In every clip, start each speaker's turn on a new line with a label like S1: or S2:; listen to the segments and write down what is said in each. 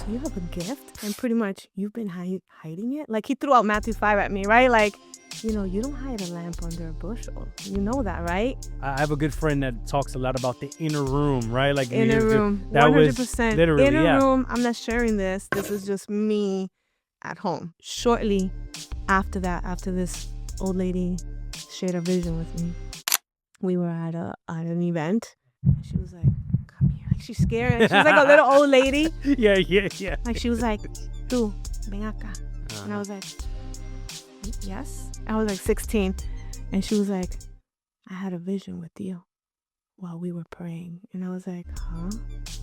S1: you have a gift and pretty much you've been hiding it. Like he threw out Matthew 5 at me, right? Like, you don't hide a lamp under a bushel. You know that, right?
S2: I have a good friend that talks a lot about the inner room, right? Like
S1: inner room, 100%.
S2: Literally,
S1: inner room. I'm not sharing this. This is just me at home. Shortly after that, after this old lady shared a vision with me, we were at an event. And she was like, "Come here." Like she's scared. She was like a little old lady.
S2: Yeah.
S1: Like she was like, "Tú, ven acá." And I was like, "Yes." I was like 16. And she was like, "I had a vision with you while we were praying." And I was like, "Huh?"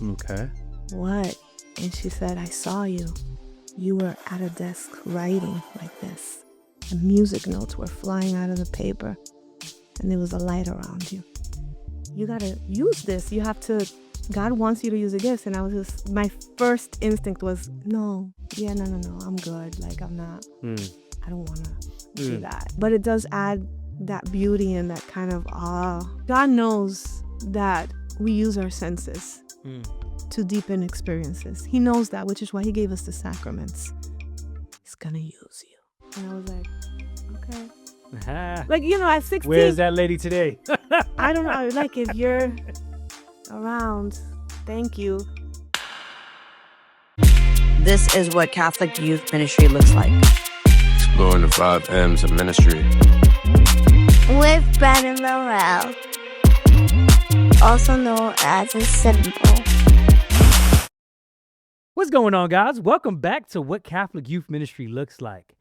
S2: Okay.
S1: "What?" And she said, "I saw you. You were at a desk writing like this. And music notes were flying out of the paper. And there was a light around you. You got to use this. You have to, God wants you to use the gifts." And I was just, my first instinct was, no, I'm good. Like I'm not, I don't want to do that. But it does add that beauty and that kind of awe. God knows that we use our senses to deepen experiences. He knows that, which is why he gave us the sacraments. He's going to use you. And I was like, okay. Like, at 16.
S2: Where's that lady today?
S1: I don't know. Like, if you're around, thank you.
S3: This is what Catholic youth ministry looks like.
S4: Exploring the 5 M's of ministry.
S5: With Brandon Morel, also known as a symbol.
S2: What's going on, guys? Welcome back to What Catholic Youth Ministry Looks Like.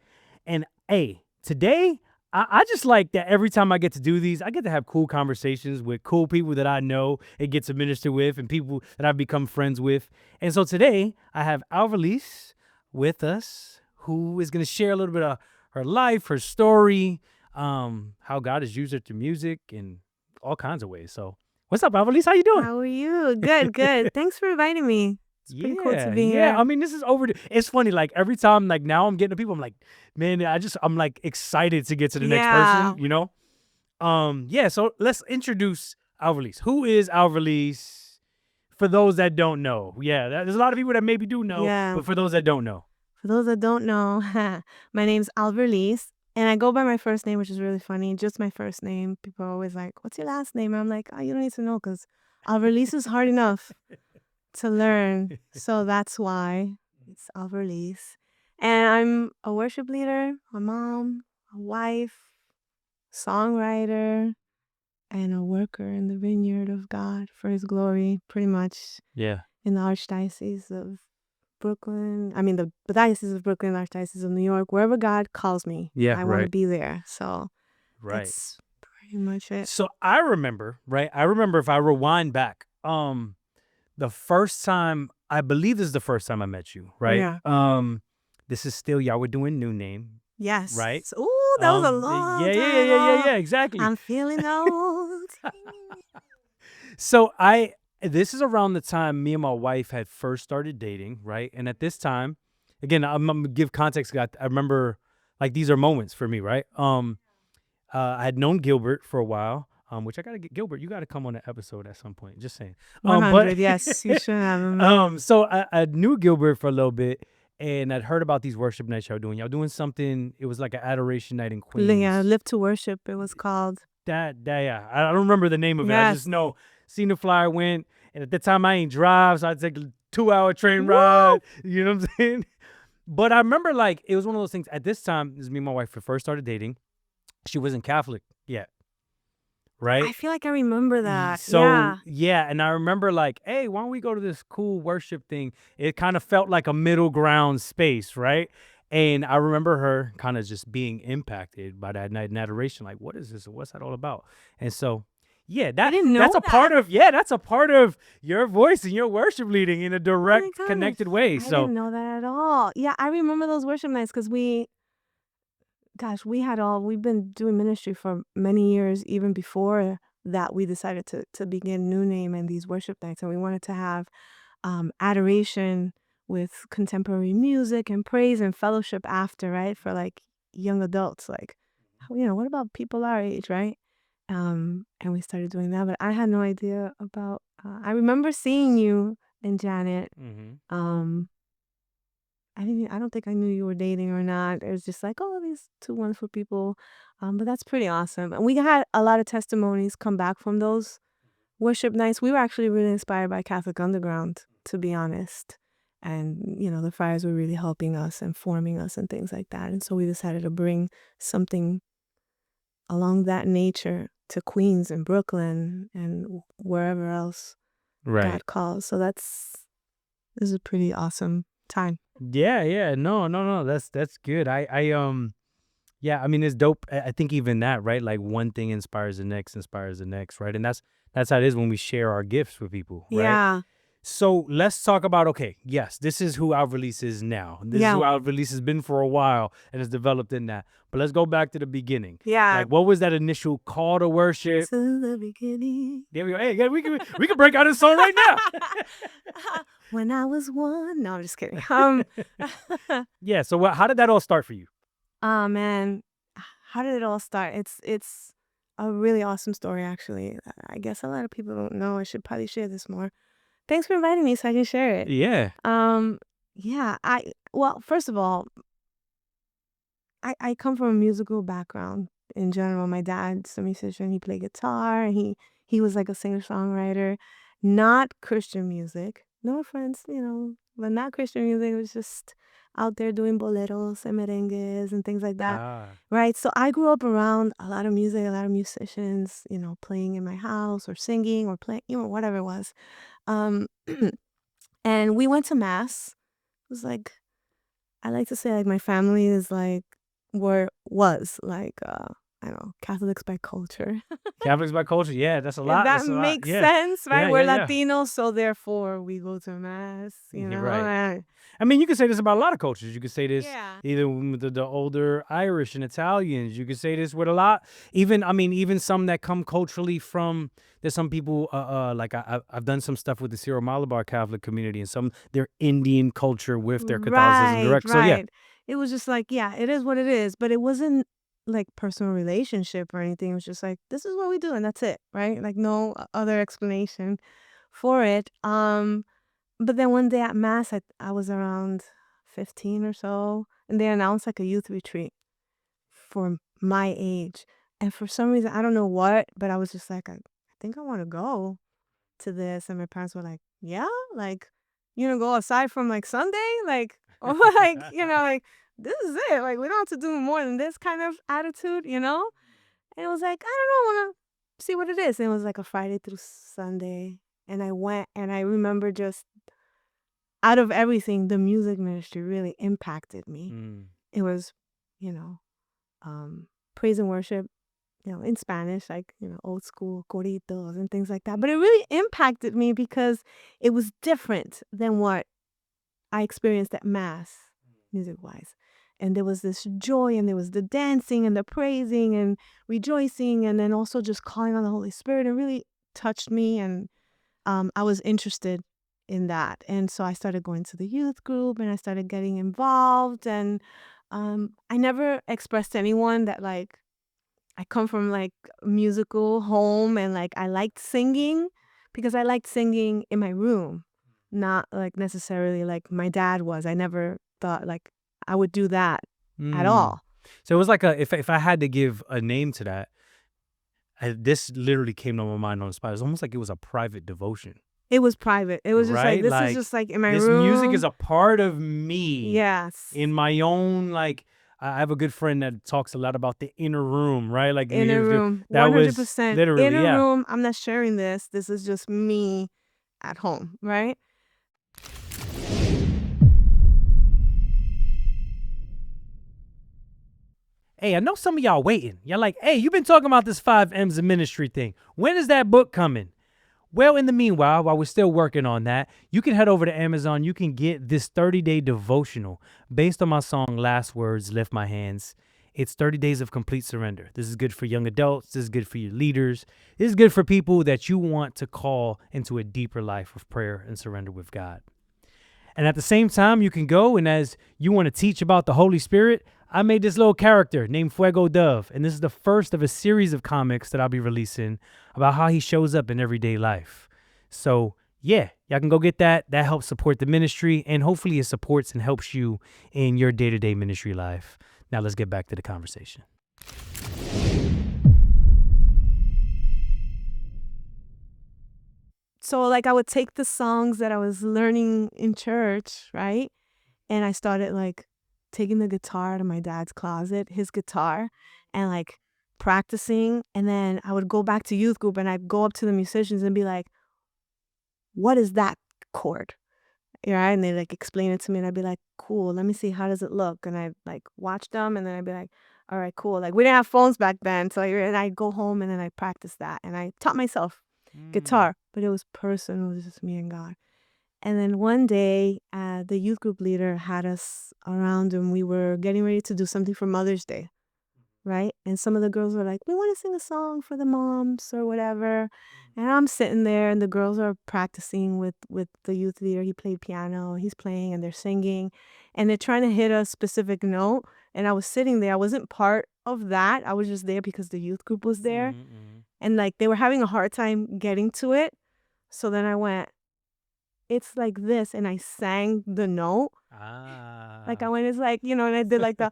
S2: And hey, today, I just like that every time I get to do these, I get to have cool conversations with cool people that I know and get to minister with and people that I've become friends with. And so today, I have Alverlis with us, who is going to share a little bit of her life, her story, how God has used her through music and all kinds of ways. So what's up, Alverlis? How you doing?
S1: How are you? Good. Thanks for inviting me. It's pretty cool to be here.
S2: Yeah, I mean, this is over. It's funny, like every time, like now I'm getting to people, I'm like, man, I'm like excited to get to the next person, so let's introduce Alverlis. Who is Alverlis? For those that don't know. Yeah, there's a lot of people that maybe do know, but for those that don't know.
S1: For those that don't know, my name's Alverlis, and I go by my first name, which is really funny. Just my first name. People are always like, "What's your last name?" And I'm like, "Oh, you don't need to know, because Alverlis is hard enough to learn." So that's why it's Alverlis. And I'm a worship leader, a mom, a wife, songwriter, and a worker in the vineyard of God for his glory, pretty much.
S2: Yeah.
S1: In the Archdiocese of Brooklyn. I mean, the Diocese of Brooklyn, Archdiocese of New York, wherever God calls me.
S2: Yeah,
S1: I want to be there. So that's pretty much it.
S2: So I remember, if I rewind back, the first time, I believe this is the first time I met you, right?
S1: Yeah.
S2: This is still, y'all were doing New Name.
S1: Yes.
S2: Right?
S1: Ooh, that was a long time ago.
S2: Yeah, exactly.
S1: I'm feeling old.
S2: So this is around the time me and my wife had first started dating, right? And at this time, again, I'm going to give context. I remember, like, these are moments for me, right? I had known Gilbert for a while. Which I gotta get Gilbert. You gotta come on an episode at some point. Just saying.
S1: 100, yes, you should have him.
S2: So I knew Gilbert for a little bit, and I'd heard about these worship nights y'all doing. Y'all doing something. It was like an adoration night in Queens.
S1: Yeah, Live to Worship. It was called.
S2: Yeah. I don't remember the name of it. I just know seen the flyer, went, and at the time I ain't drive, so I'd take a 2-hour train ride. You know what I'm saying? But I remember, like, it was one of those things. At this time, this is me and my wife first started dating. She wasn't Catholic yet. Right?
S1: I feel like I remember that.
S2: So, yeah. And I remember, like, hey, why don't we go to this cool worship thing? It kind of felt like a middle ground space, right? And I remember her kind of just being impacted by that night in adoration. Like, what is this? What's that all about? And so, yeah, that's a part of your voice and your worship leading in a direct, connected way.
S1: I didn't know that at all. Yeah, I remember those worship nights because we've been doing ministry for many years. Even before that, we decided to begin New Name and these worship nights. And we wanted to have adoration with contemporary music and praise and fellowship after, right? For like young adults, like, what about people our age, right? And we started doing that, but I had no idea about, I remember seeing you and Janet, I don't think I knew you were dating or not. It was just like, oh, these two wonderful people. But that's pretty awesome. And we had a lot of testimonies come back from those worship nights. We were actually really inspired by Catholic Underground, to be honest. And, the friars were really helping us and forming us and things like that. And so we decided to bring something along that nature to Queens and Brooklyn and wherever else
S2: Right.
S1: God calls. So this is a pretty awesome time.
S2: Yeah. No. That's good. Yeah, I mean, it's dope. I think even that, right? Like one thing inspires the next, right? And that's how it is when we share our gifts with people, right?
S1: Yeah.
S2: So let's talk about, okay, yes, this is who Alverlis is now. This is who Alverlis has been for a while and has developed in that. But let's go back to the beginning.
S1: Yeah.
S2: Like, what was that initial call to worship?
S1: To the beginning.
S2: There we go. Hey, we can break out this song right now.
S1: When I was one. No, I'm just kidding.
S2: Yeah. So how did that all start for you?
S1: Oh man, how did it all start? It's a really awesome story, actually. I guess a lot of people don't know. I should probably share this more. Thanks for inviting me so I can share it.
S2: Yeah.
S1: Yeah. Well, first of all, I come from a musical background in general. My dad's a musician. He played guitar. He was like a singer-songwriter, not Christian music. No offense, but not Christian music. It was just out there doing boleros and merengues and things like that. Right? So I grew up around a lot of music, a lot of musicians, playing in my house or singing or playing, whatever it was. And we went to mass. It was like, I like to say like my family is like, was like, I don't know, Catholics by culture.
S2: Catholics by culture. Yeah, that's a lot.
S1: That
S2: That's a lot.
S1: makes
S2: Yeah.
S1: sense, right?
S2: Yeah,
S1: We're
S2: yeah, yeah.
S1: Latinos, so therefore we go to mass,
S2: You're right. I mean, you can say this about a lot of cultures. You could say this
S1: Yeah.
S2: either with the older Irish and Italians. You could say this with a lot. Even some that come culturally from. There's some people like I've done some stuff with the Syro Malabar Catholic community and some their Indian culture with their Catholicism direct. So yeah,
S1: It was just like, yeah, it is what it is, but it wasn't like personal relationship or anything. It was just like, this is what we do and that's it, right? Like no other explanation for it. But then one day at mass, I was around 15 or so, and they announced like a youth retreat for my age. And for some reason, I don't know what, but I was just like, I think I want to go to this. And my parents were like, yeah, like, go aside from like Sunday, like, or like, like, this is it. Like, we don't have to do more than this kind of attitude, And it was like, I don't know, I want to see what it is. And it was like a Friday through Sunday. And I went, and I remember just out of everything, the music ministry really impacted me. It was, praise and worship, in Spanish, like, old school coritos and things like that. But it really impacted me because it was different than what I experienced at mass, music-wise. And there was this joy, and there was the dancing and the praising and rejoicing, and then also just calling on the Holy Spirit. It really touched me, and I was interested in that. And so I started going to the youth group, and I started getting involved. And I never expressed to anyone that like I come from like a musical home, and like I liked singing because I liked singing in my room, not like necessarily like my dad was. I never thought like I would do that at all.
S2: So it was like if I had to give a name to that, this literally came to my mind on the spot. It was almost like it was a private devotion.
S1: It was private. It was just
S2: right?
S1: like, this is just like in my
S2: this
S1: room.
S2: This music is a part of me.
S1: Yes.
S2: In my own, like, I have a good friend that talks a lot about the inner room, right? Like
S1: inner room.
S2: That
S1: 100%.
S2: was literally,
S1: inner room. I'm not sharing this. This is just me at home, right?
S2: Hey, I know some of y'all waiting. Y'all like, hey, you've been talking about this 5 M's of ministry thing. When is that book coming? Well, in the meanwhile, while we're still working on that, you can head over to Amazon. You can get this 30-day devotional based on my song, Last Words, Lift My Hands. It's 30 days of complete surrender. This is good for young adults. This is good for your leaders. This is good for people that you want to call into a deeper life of prayer and surrender with God. And at the same time, you can go, and as you want to teach about the Holy Spirit, I made this little character named Fuego Dove, and this is the first of a series of comics that I'll be releasing about how he shows up in everyday life. So yeah, y'all can go get that. That helps support the ministry, and hopefully it supports and helps you in your day-to-day ministry life. Now let's get back to the conversation.
S1: So like I would take the songs that I was learning in church, right? And I started like taking the guitar out of my dad's closet, his guitar, and like practicing. And then I would go back to youth group and I'd go up to the musicians and be like, what is that chord? Yeah, and they like explain it to me and I'd be like, cool, let me see, how does it look? And I'd like watch them and then I'd be like, all right, cool. Like we didn't have phones back then. So and I'd go home and then I'd practice that. And I taught myself guitar, but it was personal. It was just me and God. And then one day, the youth group leader had us around and we were getting ready to do something for Mother's Day, right? And some of the girls were like, we want to sing a song for the moms or whatever. And I'm sitting there and the girls are practicing with the youth leader. He played piano, he's playing and they're singing and they're trying to hit a specific note. And I was sitting there. I wasn't part of that. I was just there because the youth group was there. And like they were having a hard time getting to it. So then I went, it's like this, and I sang the note. Like I went, it's like, and I did like the,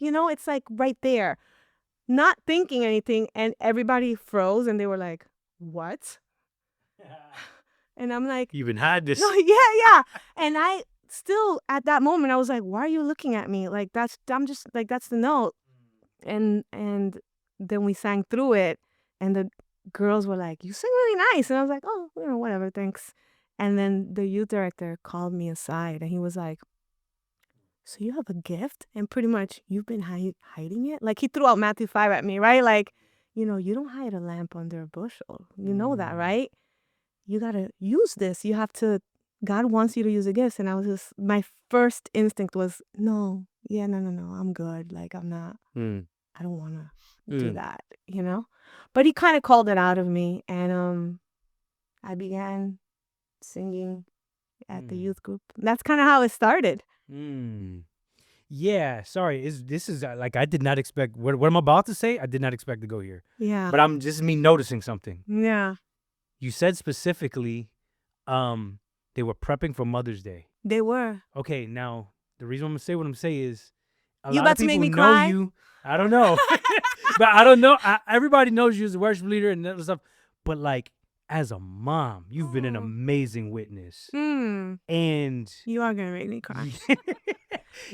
S1: it's like right there, not thinking anything, and everybody froze, and they were like, what? And I'm like,
S2: You even had this.
S1: no, yeah. And I still, at that moment, I was like, why are you looking at me? Like, I'm just, like, that's the note. And then we sang through it, and the girls were like, you sing really nice. And I was like, oh, whatever, thanks. And then the youth director called me aside and he was like, so you have a gift and pretty much you've been hiding it? Like he threw out Matthew 5 at me, right? Like, you don't hide a lamp under a bushel. You know that, right? You got to use this. God wants you to use a gift. And I was just, my first instinct was, no, I'm good. Like I'm not, I don't want to do that, But he kind of called it out of me and I began singing at the youth group. That's kind of how it started.
S2: Yeah, sorry. This is like I did not expect what I'm about to say. I did not expect to go here.
S1: Yeah.
S2: But I'm just me noticing something.
S1: Yeah.
S2: You said specifically, they were prepping for Mother's Day.
S1: They were.
S2: Okay, now the reason I'm gonna say what I'm saying is, a
S1: You
S2: lot
S1: about
S2: of
S1: to
S2: people
S1: make me
S2: know
S1: cry?
S2: you. I don't know, but I don't know. Everybody knows you as a worship leader and that stuff. But like as a mom, you've been an amazing witness. And
S1: You are gonna make me cry.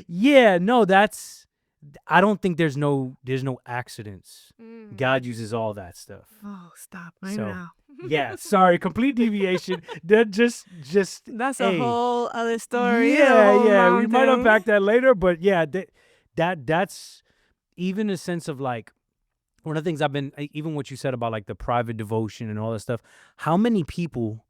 S2: yeah, no, I don't think there's no accidents. God uses all that stuff.
S1: Oh, stop right
S2: So,
S1: now.
S2: Yeah, sorry, complete deviation. That just
S1: That's
S2: hey,
S1: a whole other story.
S2: Yeah. We might unpack that later, but yeah, that's even a sense of like one of the things I've been, even what you said about like the private devotion and all that stuff. How many people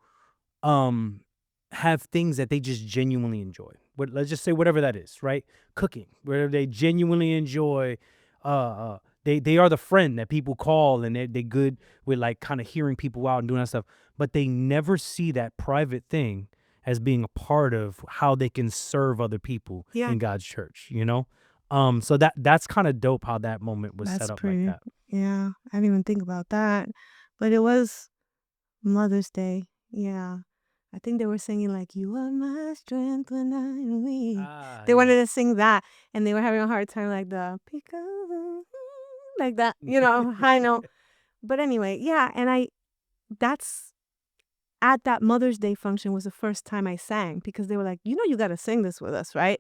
S2: have things that they just genuinely enjoy? Let's just say whatever that is, right? Cooking, whatever they genuinely enjoy. They are the friend that people call and they're good with like kind of hearing people out and doing that stuff. But they never see that private thing as being a part of how they can serve other people in God's church, So that's kind of dope how that moment was set up like that.
S1: Yeah, I didn't even think about that. But it was Mother's Day. Yeah. I think they were singing like, you are my strength when I'm weak. They wanted to sing that. And they were having a hard time like the, like that, high note. But anyway, yeah. And that's at that Mother's Day function was the first time I sang because they were like, you got to sing this with us, right?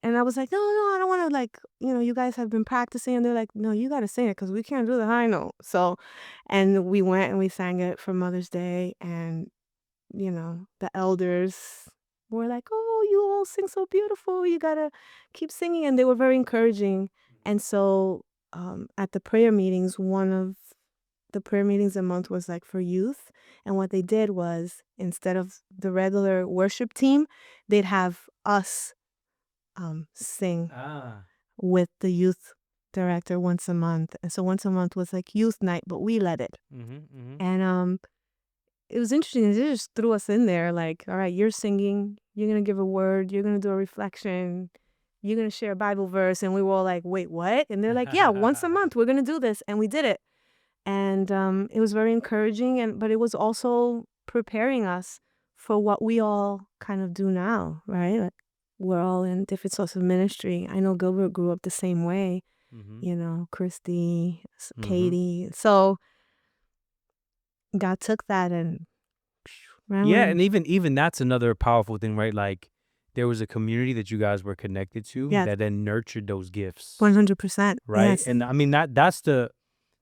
S1: And I was like, no, I don't want to like, you guys have been practicing. And they're like, no, you got to sing it because we can't do the high note. So, and we went and we sang it for Mother's Day. And, the elders were like, oh, you all sing so beautiful. You got to keep singing. And they were very encouraging. And so at the prayer meetings, one of the prayer meetings a month was like for youth. And what they did was instead of the regular worship team, they'd have us sing with the youth director once a month. And so once a month was like youth night, but we led it. And it was interesting. They just threw us in there like, all right, you're singing, you're going to give a word, you're going to do a reflection, you're going to share a Bible verse. And we were all like, wait, what? And they're like, yeah, once a month, we're going to do this. And we did it. And it was very encouraging. But it was also preparing us for what we all kind of do now, right? Like, we're all in different sorts of ministry. I know Gilbert grew up the same way, Christy, Katie. So God took that and ran with
S2: Yeah,
S1: him.
S2: and even that's another powerful thing, right? Like there was a community that you guys were connected to
S1: Yes.
S2: that then nurtured those gifts,
S1: 100%.
S2: right?
S1: Yes.
S2: And I mean that's the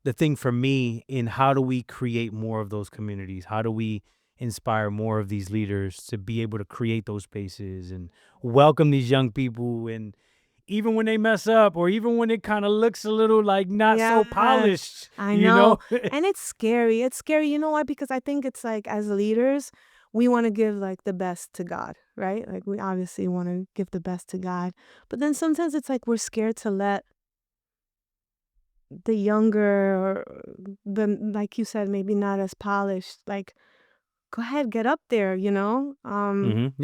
S2: thing for me in how do we create more of those communities? How do we inspire more of these leaders to be able to create those spaces and welcome these young people, and even when they mess up or even when it kind of looks a little like not so
S1: Yes,
S2: polished,
S1: I
S2: you
S1: know.
S2: know?
S1: And it's scary. It's scary. You know why? Because I think it's like, as leaders, we want to give like the best to God, right? Like, we obviously want to give the best to God. But then sometimes it's like we're scared to let the younger, or like you said, maybe not as polished, like, go ahead, get up there,
S2: Yeah,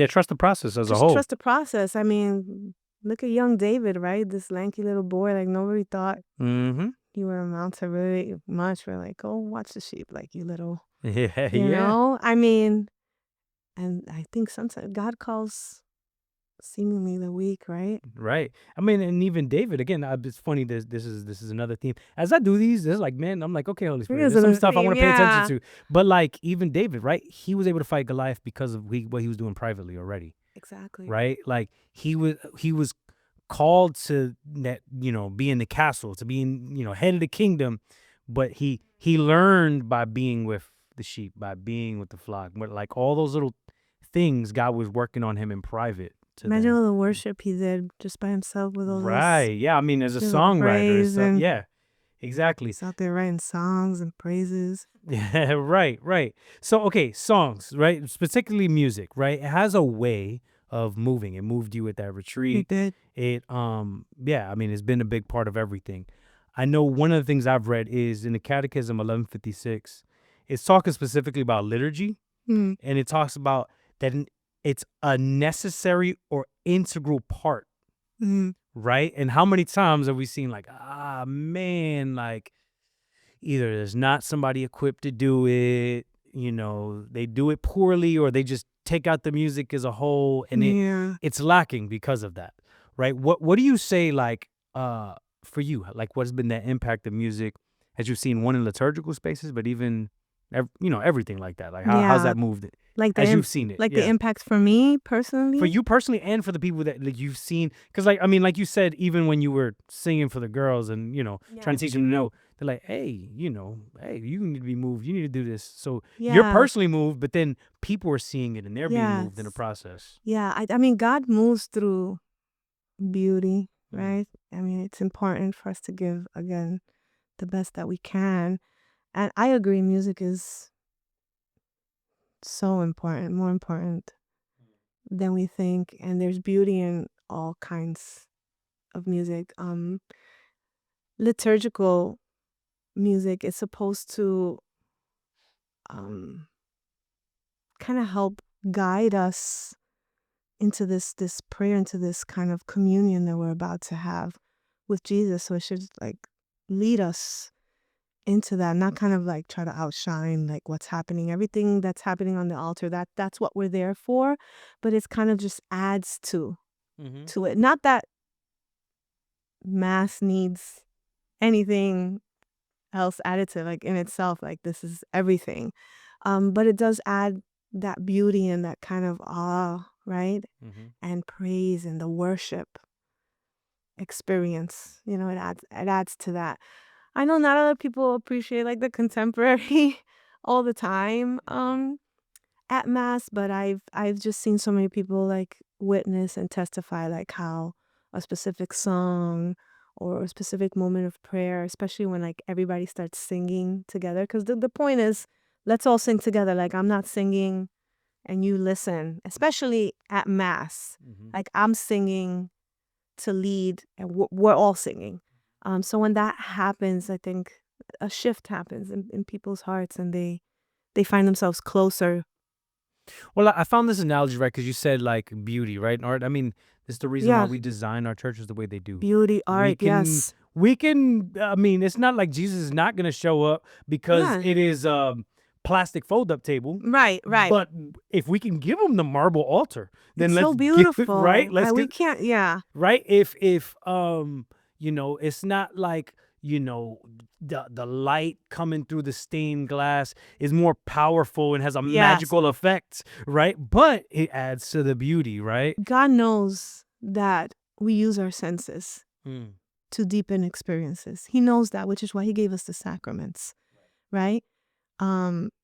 S2: trust the process as a
S1: just
S2: whole.
S1: trust the process. I mean, look at young David, right? This lanky little boy, like, nobody thought
S2: Mm-hmm.
S1: he would amount to really much. We're like, go watch the sheep, like, you little,
S2: Yeah.
S1: I mean, and I think sometimes God calls seemingly the weak, right?
S2: Right. I mean, and even David, again, it's funny. This is another theme. As I do these, there's like, man, I'm like, okay, Holy Spirit,
S1: Here's
S2: there's some
S1: another
S2: stuff I want
S1: theme,
S2: to pay attention
S1: yeah.
S2: to. But like even David, right? He was able to fight Goliath because of what he was doing privately already,
S1: Exactly.
S2: right? Like he was called to be in the castle, to be in head of the kingdom, but he learned by being with the sheep, by being with the flock, but like all those little things, God was working on him in private.
S1: Imagine all the worship he did just by himself with all those.
S2: Right. Yeah. I mean, as a
S1: little
S2: songwriter,
S1: praise and
S2: yeah, exactly.
S1: he's out there writing songs and praises.
S2: Yeah. Right. So, okay, songs, right? Particularly music, right? It has a way of moving. It moved you at that
S1: He
S2: retreat.
S1: did.
S2: Yeah. I mean, it's been a big part of everything. I know one of the things I've read is in the Catechism 1156. It's talking specifically about liturgy,
S1: Mm.
S2: and it talks about that it's a necessary or integral part.
S1: Mm.
S2: Right? And how many times have we seen like, man, like either there's not somebody equipped to do it, they do it poorly, or they just take out the music as a whole, and
S1: Yeah.
S2: it's lacking because of that. Right? What do you say, like, for you? Like, what's been that impact of music as you've seen, one in liturgical spaces, but even everything like that? Like how's
S1: Yeah.
S2: that moved
S1: Like
S2: as you've seen it?
S1: like
S2: Yeah.
S1: the impacts for me personally.
S2: For you personally and for the people that like, you've seen, because like, I mean, like you said, even when you were singing for the girls and, trying to teach them to know, they're like, hey, hey, you need to be moved. You need to do this. So you're
S1: Yeah.
S2: personally moved, but then people are seeing it and they're being moved in the
S1: Yes.
S2: process.
S1: Yeah. I mean, God moves through beauty, right? I mean, it's important for us to give, again, the best that we can. And I agree, music is so important, more important than we think. And there's beauty in all kinds of music. Liturgical music is supposed to kind of help guide us into this prayer, into this kind of communion that we're about to have with Jesus. So it should like lead us into that, not kind of like try to outshine like what's happening, everything that's happening on the altar. That's what we're there for, but it's kind of just adds to it. Not that mass needs anything else added to, like, in itself, like this is everything, but it does add that beauty and that kind of awe, right? And praise and the worship experience. It adds to that. I know not a lot of people appreciate like the contemporary all the time at mass, but I've just seen so many people like witness and testify like how a specific song or a specific moment of prayer, especially when like everybody starts singing together, because the point is, let's all sing together. Like, I'm not singing and you listen, especially at mass. Like, I'm singing to lead and we're all singing. So when that happens, I think a shift happens in people's hearts, and they find themselves closer.
S2: Well, I found this analogy, right? Because you said like beauty, right? And art. I mean, this is the reason why
S1: Yeah.
S2: we design our churches the way they do.
S1: Beauty, art, yes.
S2: We can, I mean, it's not like Jesus is not going to show up because
S1: Yeah.
S2: it is plastic fold-up table.
S1: Right.
S2: But if we can give them the marble altar, then
S1: It's
S2: let's
S1: so
S2: give it,
S1: beautiful.
S2: right?
S1: We can't. Yeah.
S2: Right. If it's not like, the light coming through the stained glass is more powerful and has a
S1: Yes.
S2: magical effect, right? But it adds to the beauty, right?
S1: God knows that we use our senses
S2: Mm.
S1: to deepen experiences. He knows that, which is why he gave us the sacraments, right?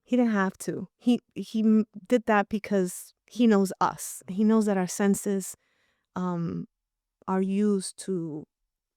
S1: He didn't have to. He did that because he knows us. He knows that our senses are used to,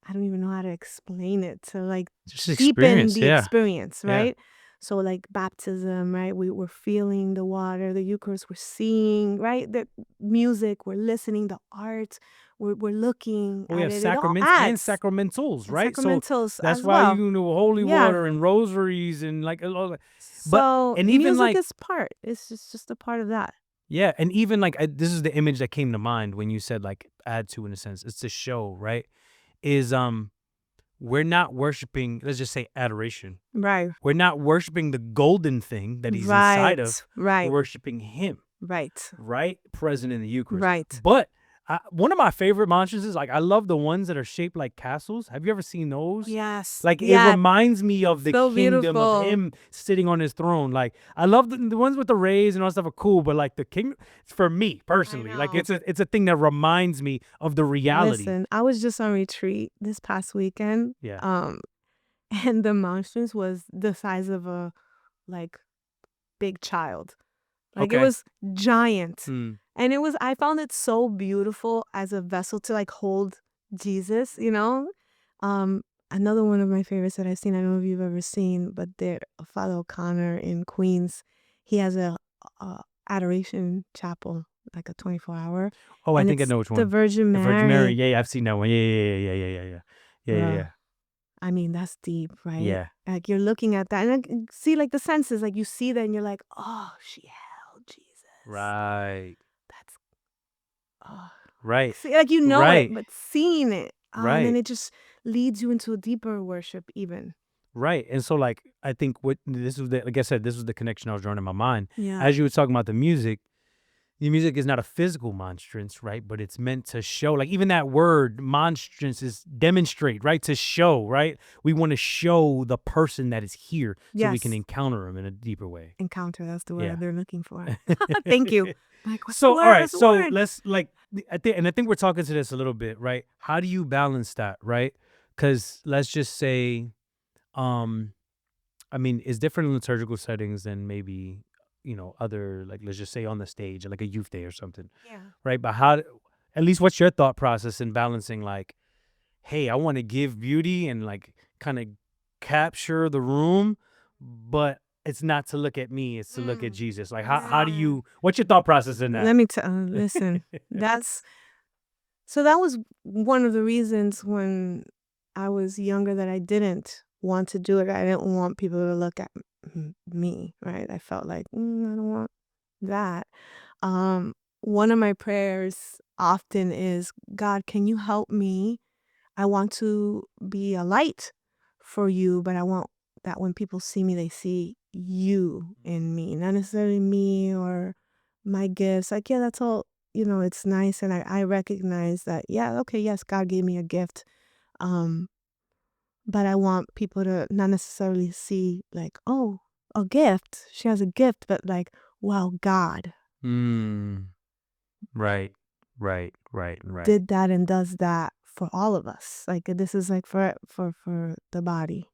S1: I don't even know how to explain it, to like
S2: Just
S1: deepen
S2: experience,
S1: the
S2: yeah.
S1: experience,
S2: Yeah.
S1: right? So like baptism, right? We're feeling the water, the Eucharist, we're seeing, right? The music, we're listening, the art, we're looking
S2: We
S1: at
S2: have
S1: it. It all
S2: sacraments and
S1: adds.
S2: sacramentals,
S1: And
S2: right?
S1: sacramentals
S2: So that's
S1: as
S2: why
S1: well.
S2: you do holy
S1: Yeah.
S2: water and rosaries and like a lot of,
S1: So
S2: and even
S1: music
S2: like,
S1: is part. It's just a part of that.
S2: yeah, and even like this is the image that came to mind when you said like add to, in a sense. It's the show, right? Is we're not worshiping, let's just say adoration.
S1: Right.
S2: We're not worshiping the golden thing that he's inside of.
S1: Right.
S2: We're worshiping him,
S1: Right.
S2: right? Present in the Eucharist.
S1: Right.
S2: But one of my favorite monstrances, like I love the ones that are shaped like castles. Have you ever seen those?
S1: Yes.
S2: Like it
S1: Yeah.
S2: reminds me of the
S1: So
S2: kingdom
S1: beautiful.
S2: of him sitting on his throne. Like I love the ones with the rays and all that stuff are cool, but like the king, for me personally, like
S1: know.
S2: it's a thing that reminds me of the reality.
S1: Listen, I was just on retreat this past weekend.
S2: Yeah.
S1: And the monstrance was the size of a like big child. Like it
S2: Okay.
S1: was giant.
S2: Mm.
S1: And I found it so beautiful as a vessel to like hold Jesus, Another one of my favorites that I've seen, I don't know if you've ever seen, but Father O'Connor in Queens, he has a adoration chapel, like a 24-hour.
S2: Oh, I
S1: And
S2: think I
S1: it's
S2: know which
S1: the
S2: one.
S1: Virgin
S2: The
S1: Mary.
S2: Virgin Mary. Yeah, I've seen that one. Yeah.
S1: Bruh. I mean, that's deep, right?
S2: Yeah.
S1: Like you're looking at that and like, see like the senses, like you see that and you're like, oh, she held Jesus.
S2: Right.
S1: That's, oh.
S2: Right.
S1: See, like you know
S2: Right.
S1: it, but seeing it. And
S2: Right.
S1: then it just leads you into a deeper worship even.
S2: Right. And so like I think like I said, this was the connection I was drawing in my mind.
S1: Yeah.
S2: As you were talking about the music is not a physical monstrance, right? But it's meant to show, like even that word monstrance is demonstrate, right? To show, right? We want to show the person that is here so we can
S1: Yes.
S2: encounter him in a deeper way.
S1: Encounter, that's the word
S2: Yeah.
S1: they're looking for. Thank you. Like, what's
S2: So,
S1: the word?
S2: all right.
S1: What's the
S2: So
S1: word?
S2: let's like, I think we're talking to this a little bit, right? How do you balance that, right? Because let's just say, I mean, it's different in liturgical settings than maybe, other, like, let's just say on the stage, like a youth day or something,
S1: Yeah.
S2: right? But at least what's your thought process in balancing, like, hey, I want to give beauty and like kind of capture the room, but it's not to look at me, it's to look at Jesus. Like, how do you, what's your thought process in that?
S1: Let me listen. That was one of the reasons when I was younger that I didn't want to do it. I didn't want people to look at me, right? I felt like, I don't want that. One of my prayers often is, God, can you help me? I want to be a light for you, but I want that when people see me, they see you in me, not necessarily me or my gifts. Like, yeah, that's all, it's nice. And I recognize that, yeah, okay, yes, God gave me a gift. But I want people to not necessarily see like, oh, a gift. She has a gift, but like, wow, God
S2: Right.
S1: did that and does that for all of us. Like this is like for the body,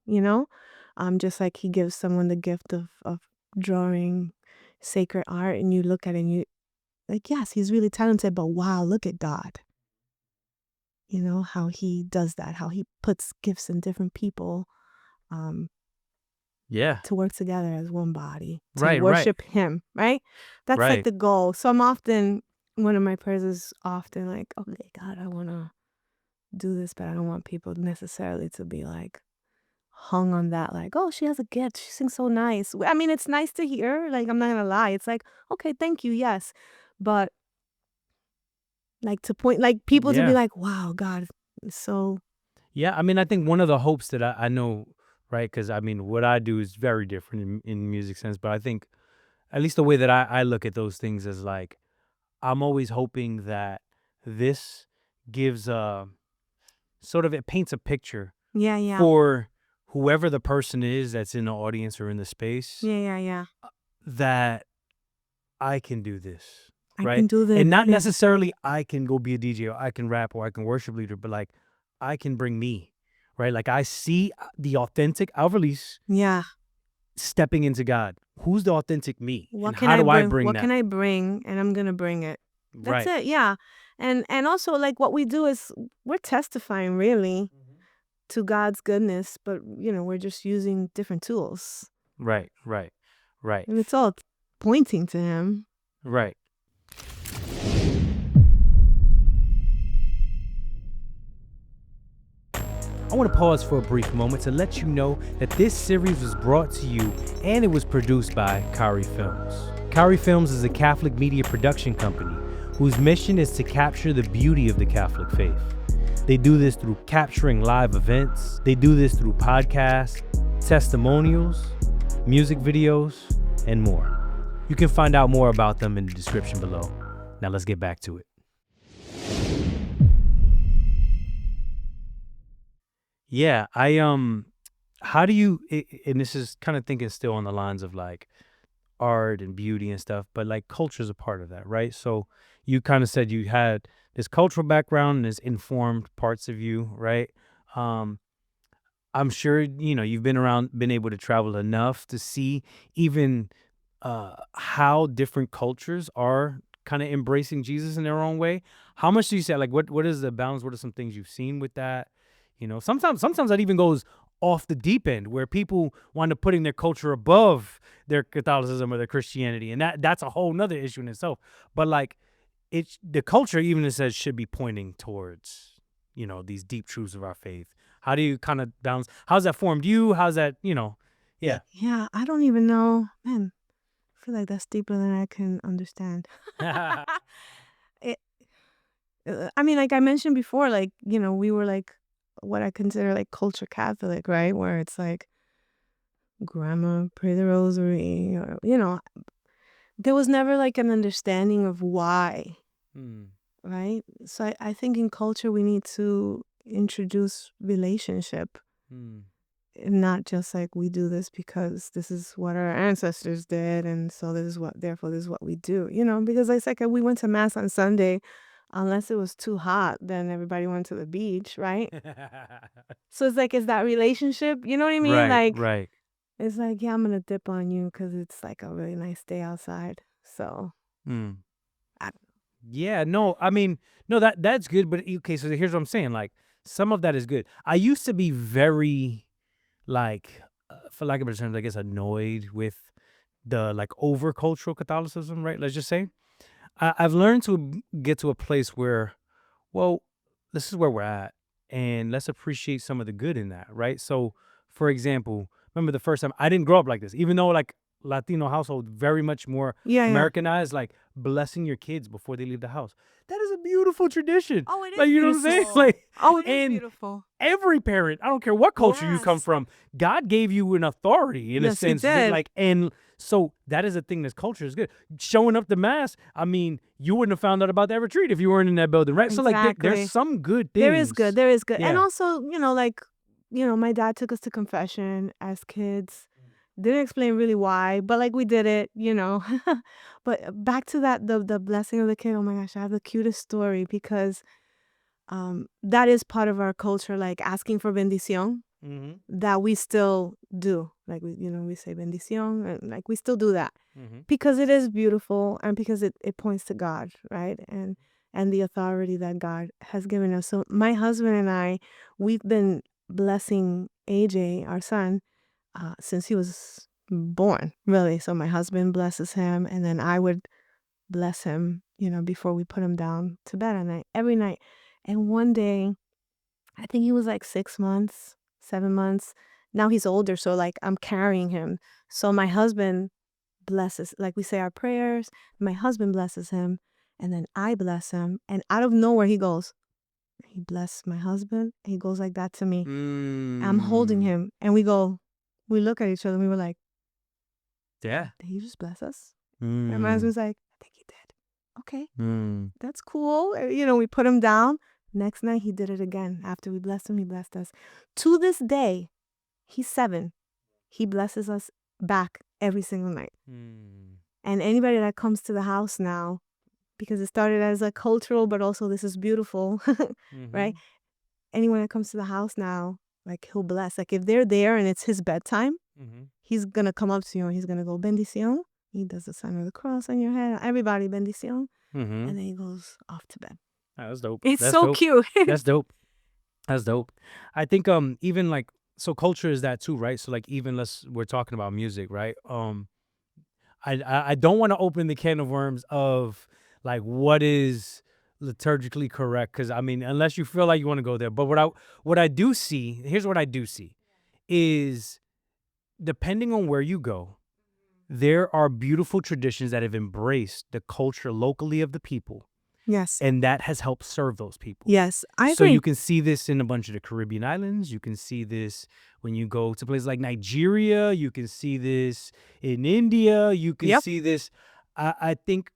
S1: just like he gives someone the gift of drawing sacred art and you look at it and you like, yes, he's really talented, but wow, look at God. How he does that, how he puts gifts in different people
S2: Yeah.
S1: to work together as one body, to
S2: Right.
S1: worship him, right? That's like
S2: Right.
S1: the goal. So one of my prayers is often like, okay, God, I want to do this, but I don't want people necessarily to be like hung on that, like, oh, she has a gift, she sings so nice. I mean, it's nice to hear, like, I'm not gonna lie, it's like, okay, thank you, yes, but like to point, like people to be
S2: Yeah.
S1: like, wow, God is so.
S2: Yeah. I mean, I think one of the hopes that I know, right? Because I mean, what I do is very different in music sense, but I think at least the way that I look at those things is like I'm always hoping that this gives a sort of it paints a picture
S1: Yeah, yeah.
S2: for whoever the person is that's in the audience or in the space
S1: Yeah.
S2: that I can do this,
S1: I
S2: right?
S1: can do this.
S2: And not necessarily I can go be a DJ or I can rap or I can worship leader, but like I can bring me, right? Like I see the authentic Alverlis
S1: Yeah.
S2: stepping into God. Who's the authentic me?
S1: What
S2: And
S1: can
S2: how
S1: I
S2: do I
S1: bring?
S2: bring
S1: What
S2: that?
S1: can I bring? And I'm gonna bring it. That's
S2: Right.
S1: it. Yeah. And also like what we do is we're testifying really to God's goodness, but we're just using different tools.
S2: Right.
S1: And it's all pointing to him.
S2: Right. I want to pause for a brief moment to let you know that this series was brought to you and it was produced by Kari Films. Kari Films is a Catholic media production company whose mission is to capture the beauty of the Catholic faith. They do this through capturing live events. They do this through podcasts, testimonials, music videos, and more. You can find out more about them in the description below. Now let's get back to it. Yeah, how do you, and this is kind of thinking still on the lines of like art and beauty and stuff, but like culture is a part of that, right? So you kind of said you had this cultural background and this informed parts of you, right? I'm sure, you've been able to travel enough to see even how different cultures are kind of embracing Jesus in their own way. How much do you say, like, what is the balance? What are some things you've seen with that? Sometimes that even goes off the deep end where people wind up putting their culture above their Catholicism or their Christianity. And that's a whole nother issue in itself. But like the culture, even it says, should be pointing towards, these deep truths of our faith. How do you kind of balance? How's that formed you? How's that, yeah.
S1: Yeah, I don't even know. Man, I feel like that's deeper than I can understand. It, I mean, like I mentioned before, like, we were like what I consider like culture Catholic, right? Where it's like grandma, pray the rosary, or, there was never like an understanding of why, right? So I think in culture we need to introduce relationship, and not just like we do this because this is what our ancestors did, and so therefore this is what we do, because it's like we went to mass on Sunday. Unless it was too hot, then everybody went to the beach, right? So it's like, is that relationship? You know what I mean?
S2: Right.
S1: It's like, yeah, I'm going to dip on you because it's like a really nice day outside. So, I
S2: Yeah, no, I mean, no, that's good. But okay, so here's what I'm saying. Like, some of that is good. I used to be very, like, for lack of better terms, I guess, annoyed with the like over cultural Catholicism, right? Let's just say. I've learned to get to a place where, well, this is where we're at, and let's appreciate some of the good in that, right? So, for example, remember the first time I didn't grow up like this, even though like Latino household very much more
S1: Yeah.
S2: Americanized, like blessing your kids before they leave the house. That is a beautiful tradition.
S1: Oh, it is
S2: Like, you know what I'm saying?
S1: beautiful.
S2: Like,
S1: Oh, it is
S2: and
S1: beautiful.
S2: every parent, I don't care what culture you come
S1: Yes.
S2: from, God gave you an authority in a
S1: Yes, he
S2: sense.
S1: did.
S2: Like, and so that is a thing. This culture is good. Showing up to mass. I mean, you wouldn't have found out about that retreat if you weren't in that building, right? So like,
S1: Exactly.
S2: there's some good things.
S1: There is good. There is good. And
S2: Yeah.
S1: also, like, my dad took us to confession as kids. Didn't explain really why, but like we did it, But back to that, the blessing of the kid. Oh my gosh, I have the cutest story because that is part of our culture, like asking for bendición,
S2: Mm-hmm.
S1: that we still do. Like we say bendición, and like we still do that
S2: Mm-hmm.
S1: because it is beautiful and because it points to God, right? And the authority that God has given us. So my husband and I, we've been blessing AJ, our son, since he was born, really. So my husband blesses him, and then I would bless him, before we put him down to bed at night, every night. And one day, I think he was like 6 months, 7 months. Now he's older, so like I'm carrying him. So my husband blesses, like we say our prayers, my husband blesses him, and then I bless him. And out of nowhere, he goes, he blessed my husband, and he goes like that to me. I'm holding him, and we go, we look at each other and we were like,
S2: Yeah.
S1: did he just bless us? And my husband was like, I think he did. Okay, that's cool. We put him down. Next night, he did it again. After we blessed him, he blessed us. To this day, he's 7. He blesses us back every single night. And anybody that comes to the house now, because it started as a cultural, but also this is beautiful, right? Anyone that comes to the house now, like he'll bless. Like if they're there and it's his bedtime, he's going to come up to you and he's going to go, bendición. He does the sign of the cross on your head. Everybody, bendición. And then he goes off to bed.
S2: That's dope.
S1: It's
S2: That's
S1: so
S2: dope.
S1: cute.
S2: That's dope. That's dope. I think even like, so culture is that too, right? So like even we're talking about music, right? I don't want to open the can of worms of like what is liturgically correct, because I mean, unless you feel like you want to go there. But what I do see, here's what I do see, is depending on where you go, there are beautiful traditions that have embraced the culture locally of the people,
S1: Yes.
S2: and that has helped serve those people.
S1: Yes, I
S2: So
S1: agree.
S2: you can see this in a bunch of the Caribbean islands. You can see this when you go to places like Nigeria. You can see this in India. You can
S1: Yep.
S2: see this. I think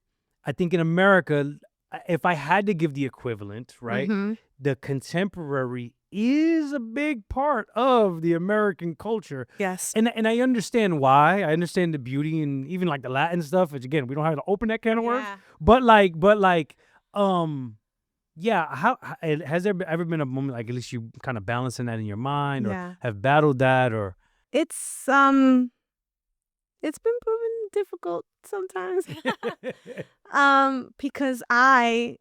S2: in America, if I had to give the equivalent, right, the contemporary is a big part of the American culture.
S1: Yes.
S2: And I understand why. I understand the beauty and even like the Latin stuff, which again, we don't have to open that can of worms.
S1: Yeah.
S2: But yeah, has there ever been a moment like at least you kind of balancing that in your mind, or
S1: Yeah.
S2: have battled that, or
S1: It's been proven difficult sometimes. Because I,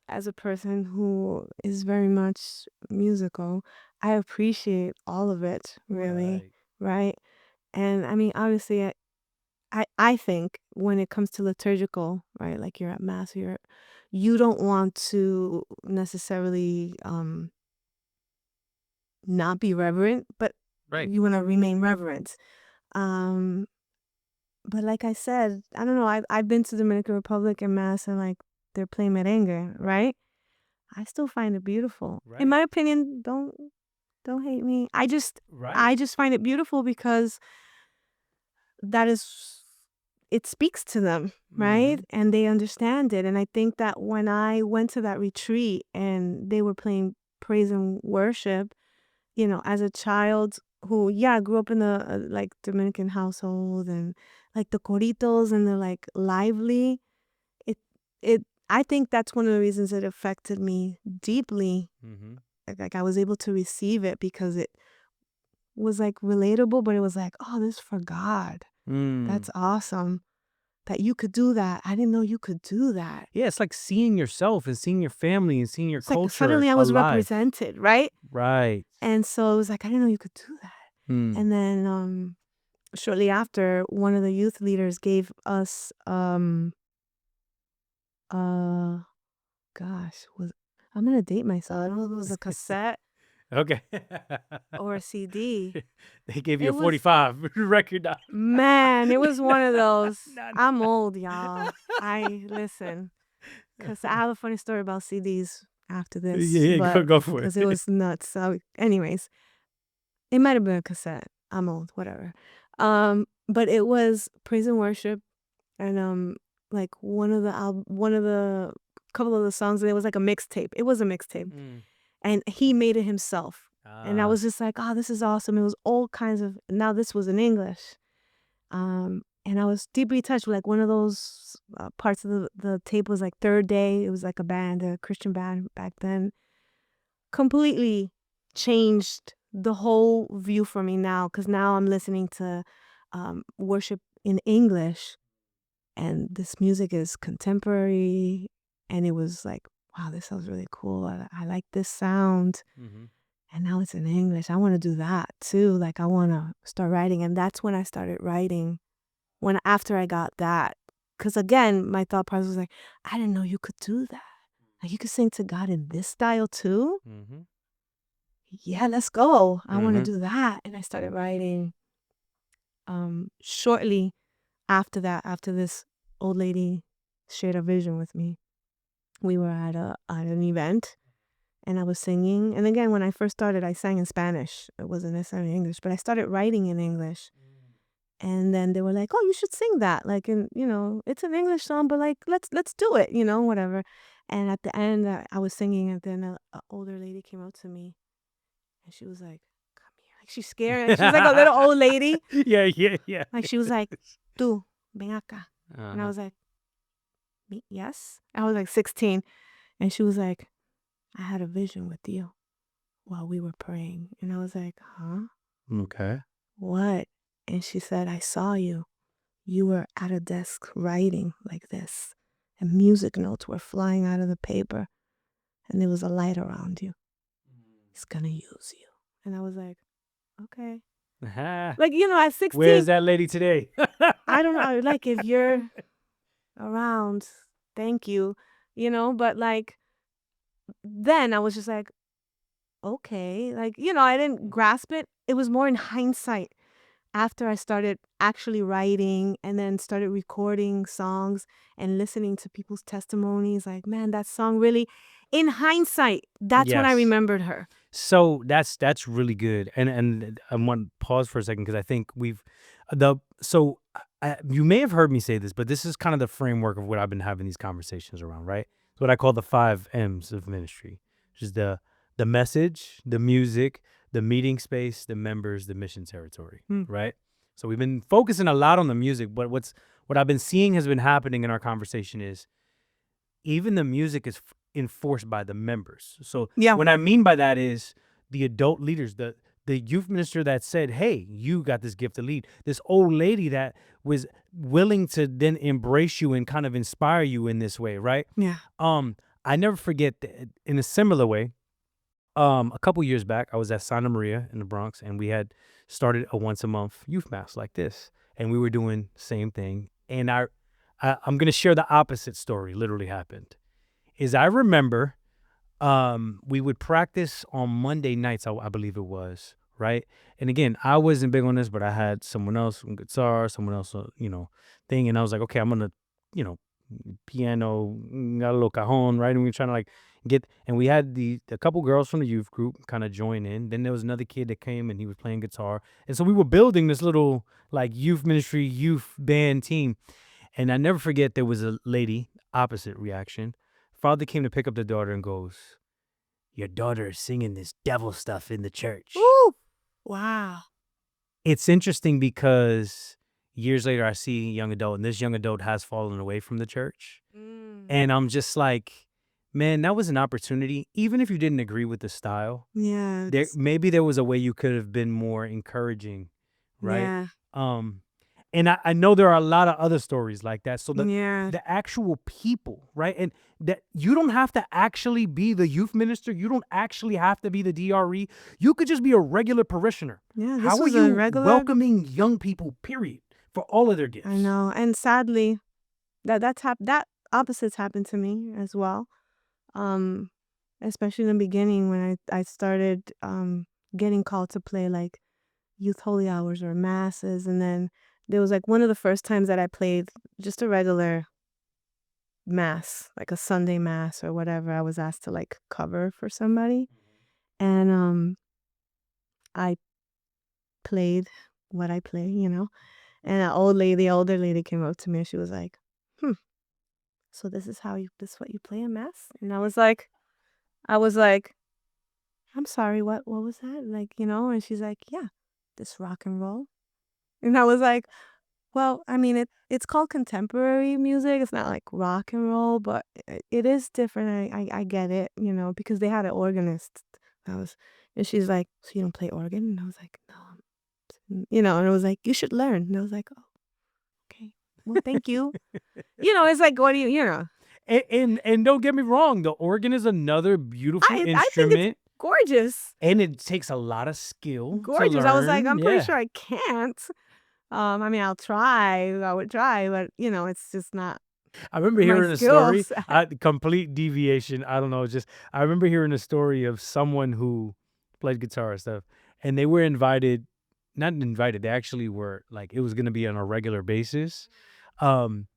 S1: as a person who is very much musical, I appreciate all of it, really, right? And I mean, obviously, I think when it comes to liturgical, right, like you're at mass, you don't want to necessarily not be reverent, but
S2: Right.
S1: you want to remain reverent. But like I said, I don't know. I've been to Dominican Republic and mass, and like they're playing merengue, right? I still find it beautiful.
S2: Right.
S1: In my opinion, don't hate me. I just
S2: Right.
S1: find it beautiful because it speaks to them, right? And they understand it. And I think that when I went to that retreat and they were playing praise and worship, as a child who, grew up in a like Dominican household, and like the coritos, and they're like lively. I think that's one of the reasons it affected me deeply. Like I was able to receive it because it was like relatable, but it was like, oh, this is for God. That's awesome that you could do that. I didn't know you could do that.
S2: Yeah, it's like seeing yourself and seeing your family and seeing your
S1: It's like
S2: culture
S1: suddenly I was
S2: alive.
S1: represented, right?
S2: Right.
S1: And so it was like, I didn't know you could do that. And then shortly after, one of the youth leaders gave us I'm gonna date myself. I don't know if it was a cassette
S2: Okay.
S1: or a CD.
S2: They gave you
S1: It
S2: a
S1: was
S2: 45 record.
S1: Man, it was one of those.
S2: Nah,
S1: I'm old, y'all. Listen, because I have a funny story about CDs after this.
S2: Yeah,
S1: but
S2: go for it.
S1: because it was nuts. So, anyways, it might have been a cassette. I'm old, whatever. But it was praise and worship, and like one of the couple of the songs. And it was like a mixtape. It was a mixtape, and he made it himself. And I was just like, oh, this is awesome. It was all kinds of. Now this was in English. And I was deeply touched with like one of those parts of the tape was like Third Day. It was like a Christian band back then. Completely changed the whole view for me now, because now I'm listening to worship in English, and this music is contemporary, and it was like, wow, this sounds really cool. I like this sound. And now it's in English. I want to do that too. Like I want to start writing. And that's when I started writing. After I got that. Because again, my thought process was like, I didn't know you could do that. Like you could sing to God in this style too? Yeah, let's go. I want to do that. And I started writing shortly after that, after this old lady shared a vision with me. We were at an event, and I was singing. And again, when I first started, I sang in Spanish. It wasn't necessarily English, but I started writing in English. And then they were like, "Oh, you should sing that. Like, and it's an English song, but like, let's do it. Whatever." And at the end, I was singing, and then a older lady came up to me, and she was like, "Come here." Like she's scared. She was like a little old lady.
S2: Yeah.
S1: Like she was like, "Tú, ven acá." And I
S2: Uh-huh.
S1: was like, "Me? Yes." I was like 16, and she was like, "I had a vision with you while we were praying." And I was like, "Huh?
S2: Okay.
S1: What?" And she said, "I saw you. You were at a desk writing like this, and music notes were flying out of the paper, and there was a light around you. He's gonna use you." And I was like, "Okay." Like, at
S2: Where's
S1: 16,
S2: that lady today?
S1: I don't know. Like, if you're around, thank you, but like, then I was just like, okay. Like, I didn't grasp it. It was more in hindsight after I started actually writing and then started recording songs and listening to people's testimonies. Like, man, that song really, in hindsight, that's when I
S2: Yes.
S1: remembered her.
S2: So that's really good, and I want to pause for a second because I think you may have heard me say this, but this is kind of the framework of what I've been having these conversations around, right? It's what I call the 5 M's of ministry, which is the message, the music, the meeting space, the members, the mission territory, right? So we've been focusing a lot on the music, but what I've been seeing has been happening in our conversation is even the music is enforced by the members. So
S1: Yeah.
S2: what I mean by that is the adult leaders, the youth minister that said, "Hey, you got this gift to lead." This old lady that was willing to then embrace you and kind of inspire you in this way, right?
S1: Yeah.
S2: I never forget that in a similar way. A couple years back, I was at Santa Maria in the Bronx, and we had started a once a month youth mass like this, and we were doing the same thing. And I'm gonna share the opposite story. Literally happened. Is I remember we would practice on Monday nights, I believe it was, right? And again, I wasn't big on this, but I had someone else on guitar, someone else, thing. And I was like, okay, I'm going to, you know, piano, got a little cajon, right? And we were trying to like and we had a couple girls from the youth group kind of join in. Then there was another kid that came and he was playing guitar. And so we were building this little like youth ministry, youth band team. And I never forget, there was a lady, opposite reaction. Father came to pick up the daughter and goes, "Your daughter is singing this devil stuff in the church."
S1: Ooh. Wow.
S2: It's interesting because years later I see a young adult, and this young adult has fallen away from the church. And I'm just like, man, that was an opportunity. Even if you didn't agree with the style,
S1: Yeah.
S2: maybe there was a way you could have been more encouraging, right?
S1: Yeah.
S2: And I know there are a lot of other stories like that. So
S1: Yeah.
S2: the actual people, right? And that you don't have to actually be the youth minister. You don't actually have to be the DRE. You could just be a regular parishioner.
S1: Yeah. This
S2: How are
S1: was
S2: you
S1: a regular.
S2: welcoming young people, period, for all of their gifts?
S1: I know. And sadly, that opposites happened to me as well. Especially in the beginning when I started getting called to play like youth holy hours or masses, and then there was like one of the first times that I played just a regular mass, like a Sunday mass or whatever. I was asked to like cover for somebody, and I played what I play, and the older lady came up to me and she was like, "So this is this is what you play in mass?" And I was like, "I'm sorry, what was that?" Like, and she's like, "Yeah, this rock and roll." And I was like, "Well, I mean, it's called contemporary music. It's not like rock and roll, but it is different. I get it, because they had an organist. And she's like, "So you don't play organ?" And I was like, "No." And it was like, "You should learn." And I was like, "Oh, okay. Well, thank you." It's like, what do you.
S2: And don't get me wrong, the organ is another beautiful
S1: I think it's
S2: instrument,
S1: gorgeous.
S2: and it takes a lot of skill to
S1: Gorgeous. I was like,
S2: learn.
S1: I'm pretty
S2: Yeah.
S1: sure I can't. I mean, I would try, but it's just not
S2: I remember
S1: my
S2: hearing a story,
S1: skills.
S2: complete deviation. I don't know. I remember hearing a story of someone who played guitar and stuff, and they were not invited. They actually were like, it was going to be on a regular basis. Um,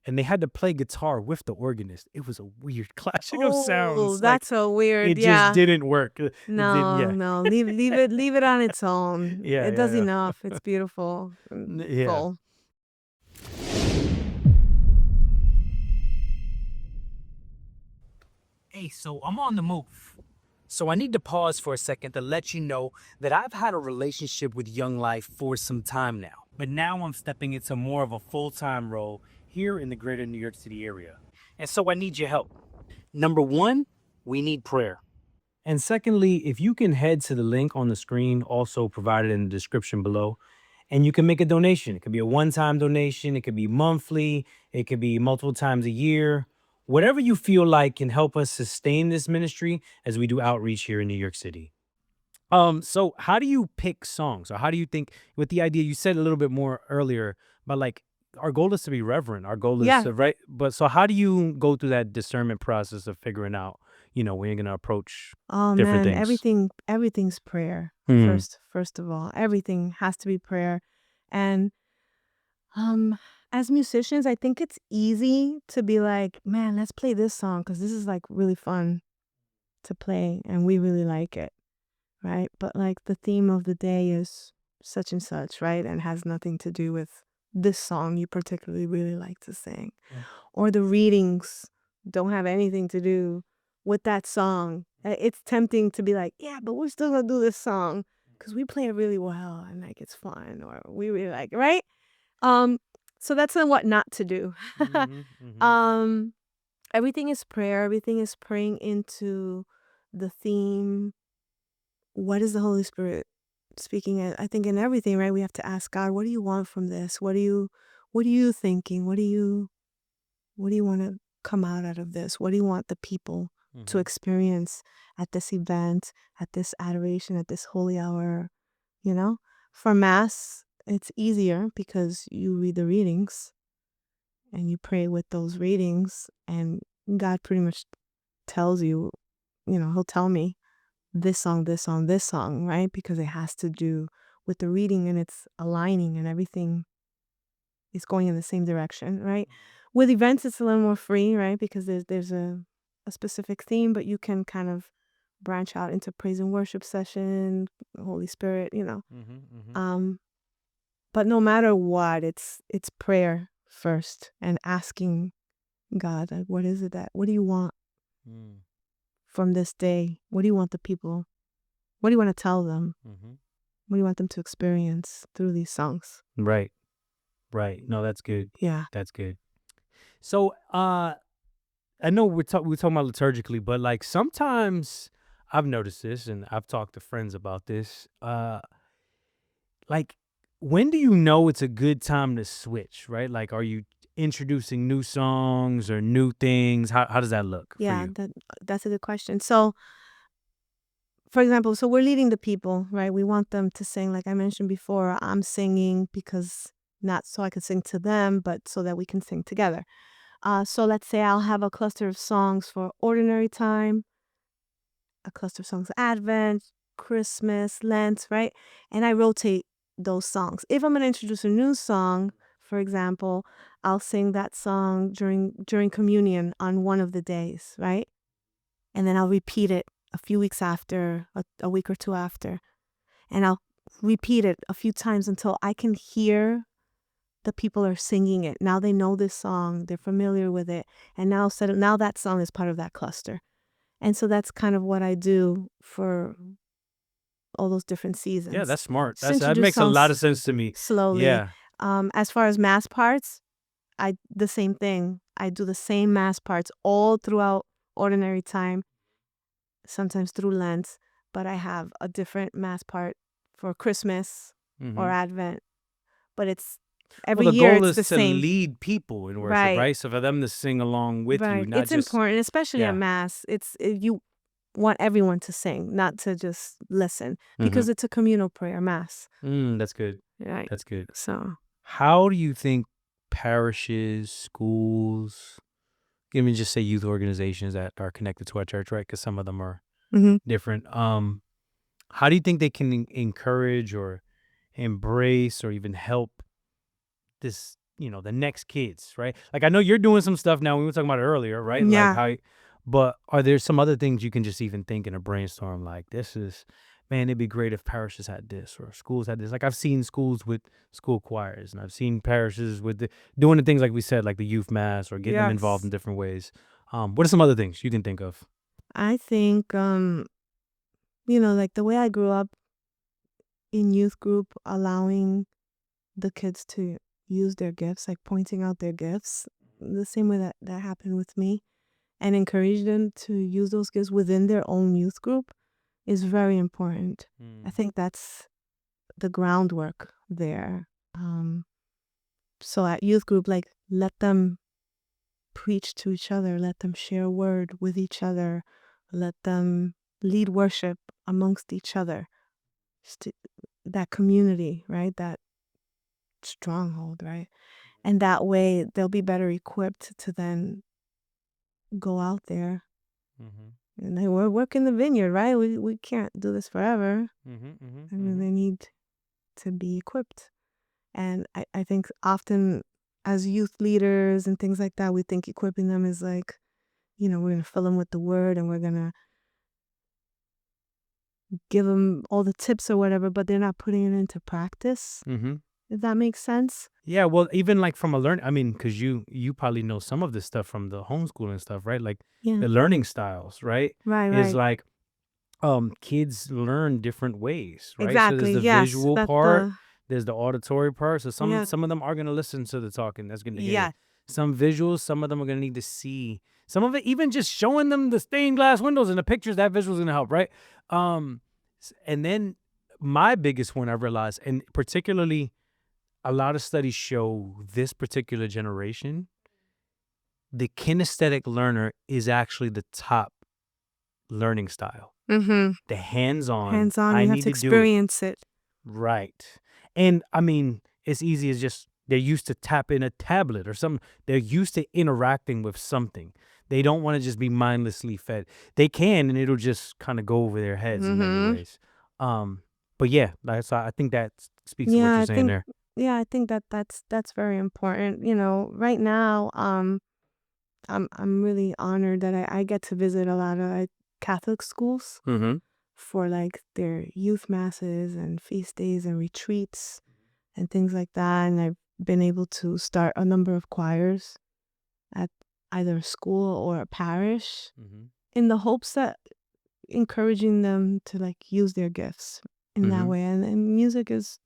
S2: and they had to play guitar with the organist. It was a weird clashing of
S1: Oh,
S2: sounds.
S1: that's so weird.
S2: It just
S1: Yeah.
S2: didn't work. It didn't.
S1: No,
S2: Yeah.
S1: no. Leave it on its own.
S2: Yeah.
S1: It
S2: Yeah.
S1: does
S2: Yeah.
S1: enough. It's beautiful.
S2: Yeah.
S1: Full.
S2: Hey, so I'm on the move. So I need to pause for a second to let you know that I've had a relationship with Young Life for some time now. But now I'm stepping into more of a full-time role here in the greater New York City area. And so I need your help. Number one, we need prayer. And secondly, if you can head to the link on the screen, also provided in the description below, and you can make a donation. It could be a one-time donation. It could be monthly. It could be multiple times a year. Whatever you feel like can help us sustain this ministry as we do outreach here in New York City. So how do you pick songs, or how do you think with the idea you said a little bit more earlier, but like our goal is to be reverent. Our goal is
S1: Yeah.
S2: to right. But so how do you go through that discernment process of figuring out, when you're gonna approach
S1: Oh
S2: different
S1: man,
S2: things?
S1: everything's prayer.
S2: Hmm.
S1: First of all, everything has to be prayer. And as musicians, I think it's easy to be like, man, let's play this song because this is like really fun to play and we really like it, right? But like the theme of the day is such and such, right? And has nothing to do with this song you particularly really like to sing. Or the readings don't have anything to do with that song. It's tempting to be like, yeah, but we're still gonna do this song because we play it really well and like it's fun or we really like it, right? So that's what not to do.
S2: Mhm, mhm.
S1: Everything is prayer. Everything is praying into the theme. What is the Holy Spirit speaking? I think in everything, right? We have to ask God, what do you want from this? What are you thinking? What do you want to come out of this? What do you want the people to
S2: Mhm.
S1: experience at this event, at this adoration, at this holy hour? You know, for Mass, it's easier because you read the readings and you pray with those readings, and God pretty much tells you, He'll tell me this song, this song, this song, right? Because it has to do with the reading and it's aligning and everything is going in the same direction, right? With events, it's a little more free, right? Because there's a specific theme, but you can kind of branch out into praise and worship session, Holy Spirit,
S2: Mhm, mhm.
S1: But no matter what, it's prayer first and asking God, like, what do you want
S2: Mm,
S1: from this day? What do you want the people? What do you want to tell them?
S2: mhm.
S1: What do you want them to experience through these songs?
S2: Right. Right. No, that's good.
S1: Yeah.
S2: That's good. So, I know we're talking about liturgically, but like sometimes I've noticed this, and I've talked to friends about this. Like, when do you know it's a good time to switch? Right? Like, are you introducing new songs or new things? How does that look for
S1: Yeah,
S2: you?
S1: that's a good question. So, for example, so we're leading the people, right? We want them to sing, like I mentioned before. I'm singing because not so I can sing to them, but so that we can sing together. So let's say I'll have a cluster of songs for ordinary time, a cluster of songs Advent, Christmas, Lent, right? And I rotate those songs. If I'm going to introduce a new song, for example, I'll sing that song during communion on one of the days, right? And then I'll repeat it a few weeks after, a week or two after. And I'll repeat it a few times until I can hear the people are singing it. Now they know this song, they're familiar with it. And now that song is part of that cluster. And so that's kind of what I do for all those different
S2: Yeah,
S1: seasons.
S2: that's smart.
S1: Just
S2: That
S1: introduce
S2: makes a lot of
S1: songs
S2: sense to me.
S1: slowly.
S2: Yeah.
S1: As far as mass parts, the same thing. I do the same mass parts all throughout ordinary time, sometimes through Lent, but I have a different mass part for Christmas or
S2: Hmm.
S1: Advent. But it's
S2: Well,
S1: every
S2: the
S1: year
S2: goal
S1: it's
S2: is
S1: the
S2: to
S1: same.
S2: lead people in worship,
S1: Right.
S2: right? So for them to sing along with you,
S1: Right.
S2: not
S1: It's
S2: just
S1: important, especially at
S2: yeah.
S1: Mass. You want everyone to sing, not to just listen,
S2: Hmm.
S1: because it's a communal prayer, Mass.
S2: That's good.
S1: Right.
S2: That's good.
S1: So,
S2: How do you think parishes, schools, even just say youth organizations that are connected to our church, right? Because some of them are
S1: mhm.
S2: different. How do you think they can encourage or embrace or even help this the next kids, right? Like I know you're doing some stuff now. We were talking about it earlier, right? Like
S1: Yeah.
S2: but are there some other things you can just even think in a brainstorm? Like man, it'd be great if parishes had this or schools had this. Like I've seen schools with school choirs, and I've seen parishes with doing the things like we said, like the youth mass or getting them involved in
S1: Yes.
S2: different ways. What are some other things you can think of?
S1: I think, like the way I grew up in youth group, allowing the kids to use their gifts, like pointing out their gifts, the same way that happened with me, and encourage them to use those gifts within their own youth group is very important. I think that's the groundwork there. So at youth group, like let them preach to each other, let them share a word with each other, let them lead worship amongst each other. Just that community, right? That stronghold, right? And that way they'll be better equipped to then go out there. And they work in the vineyard, right? We can't do this forever. I mean, they need to be equipped. And I think often as youth leaders and things like that, we think equipping them is like, we're going to fill them with the word and we're going to give them all the tips or whatever, but they're not putting it into practice. If that makes sense.
S2: Yeah, well, even like from because you probably know some of this stuff from the homeschooling stuff, right? Like
S1: Yeah.
S2: the learning styles, right?
S1: Right,
S2: Is
S1: right.
S2: like kids learn different ways, right? So
S1: Exactly.
S2: there's the
S1: Yes.
S2: visual
S1: That's
S2: part, there's the auditory part. So
S1: Yeah.
S2: some of them are gonna listen to the talking. That's gonna hear
S1: Yeah.
S2: some visuals. Some of them are gonna need to see. Some of it, even just showing them the stained glass windows and the pictures, that visual's gonna help, right? And then my biggest one I realized, and particularly a lot of studies show this particular generation, the kinesthetic learner is actually the top learning style.
S1: Mm-hmm.
S2: The hands-on,
S1: Hands-on,
S2: I
S1: you have
S2: need
S1: to
S2: to do it.
S1: experience it.
S2: Right. And it's easy as just they're used to tapping a tablet or something. They're used to interacting with something. They don't want to just be mindlessly fed. They can, and it'll just kind of go over their heads in many ways. But yeah, I think that speaks to what you're saying there.
S1: Yeah, I think that's very important. Right now, I'm really honored that I get to visit a lot of Catholic schools for like their youth masses and feast days and retreats and things like that. And I've been able to start a number of choirs at either a school or a parish in the hopes that encouraging them to like use their gifts in that way. And music is,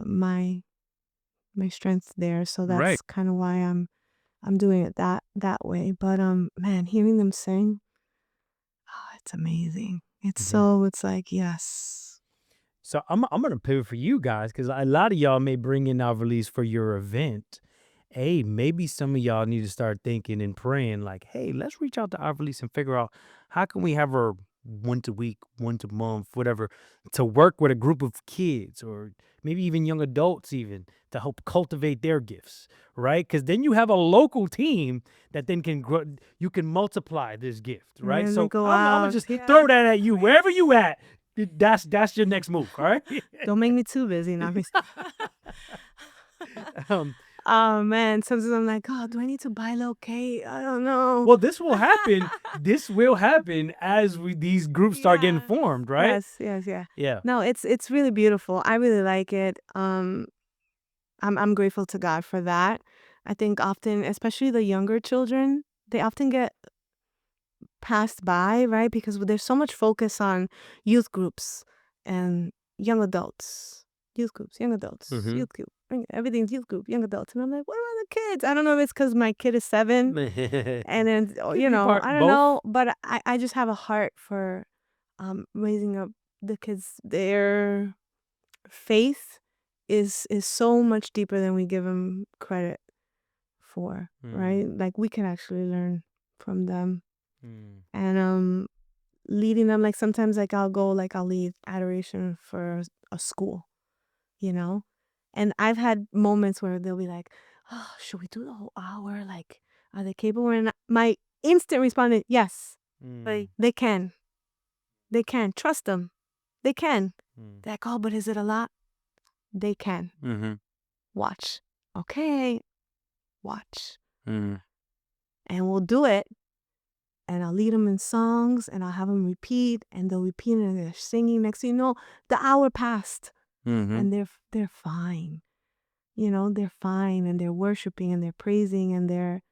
S1: my strength there. So
S2: Right.
S1: that's kind of why I'm doing it that way. But man, hearing them sing, it's amazing. It's like, yes.
S2: So I'm gonna pivot for you guys because a lot of y'all may bring in Alverlis for your event. Hey, maybe some of y'all need to start thinking and praying like, hey, let's reach out to Alverlis and figure out how can we have her once a week, once a month, whatever, to work with a group of kids or maybe even young adults even to help cultivate their gifts, right? Because then you have a local team that then can grow, you can multiply this gift, right?
S1: And
S2: So
S1: they go
S2: I'm gonna
S1: out.
S2: just
S1: Yeah.
S2: throw that at you wherever you at. That's your next move, all right?
S1: Don't make me too busy. Not me. Oh man, sometimes I'm like, oh, do I need to buy a little cake? I don't know.
S2: Well, this will happen. This will happen as these groups start getting formed, right?
S1: Yes, yeah.
S2: Yeah.
S1: No, it's really beautiful. I really like it. I'm grateful to God for that. I think often, especially the younger children, they often get passed by, right? Because there's so much focus on youth groups and young adults. Youth groups, young adults, youth group. Everything's youth group, young adults. And I'm like, what about the kids? I don't know if it's because my kid is 7. And then, I don't know. But I just have a heart for raising up the kids. Their faith is so much deeper than we give them credit for, right? Like we can actually learn from them. And leading them, like sometimes like I'll lead adoration for a school, and I've had moments where they'll be like, oh, should we do the whole hour? Like, are they capable? And my instant response is yes. Like, they can trust them. They can. They're like, oh, but is it a lot? They can. Watch. okay, watch.
S2: Mm.
S1: And we'll do it. And I'll lead them in songs and I'll have them repeat and they'll repeat it and they're singing. Next thing you know, the hour passed
S2: Mm-hmm.
S1: and they're fine. You know, they're fine and they're worshiping and they're praising and they're,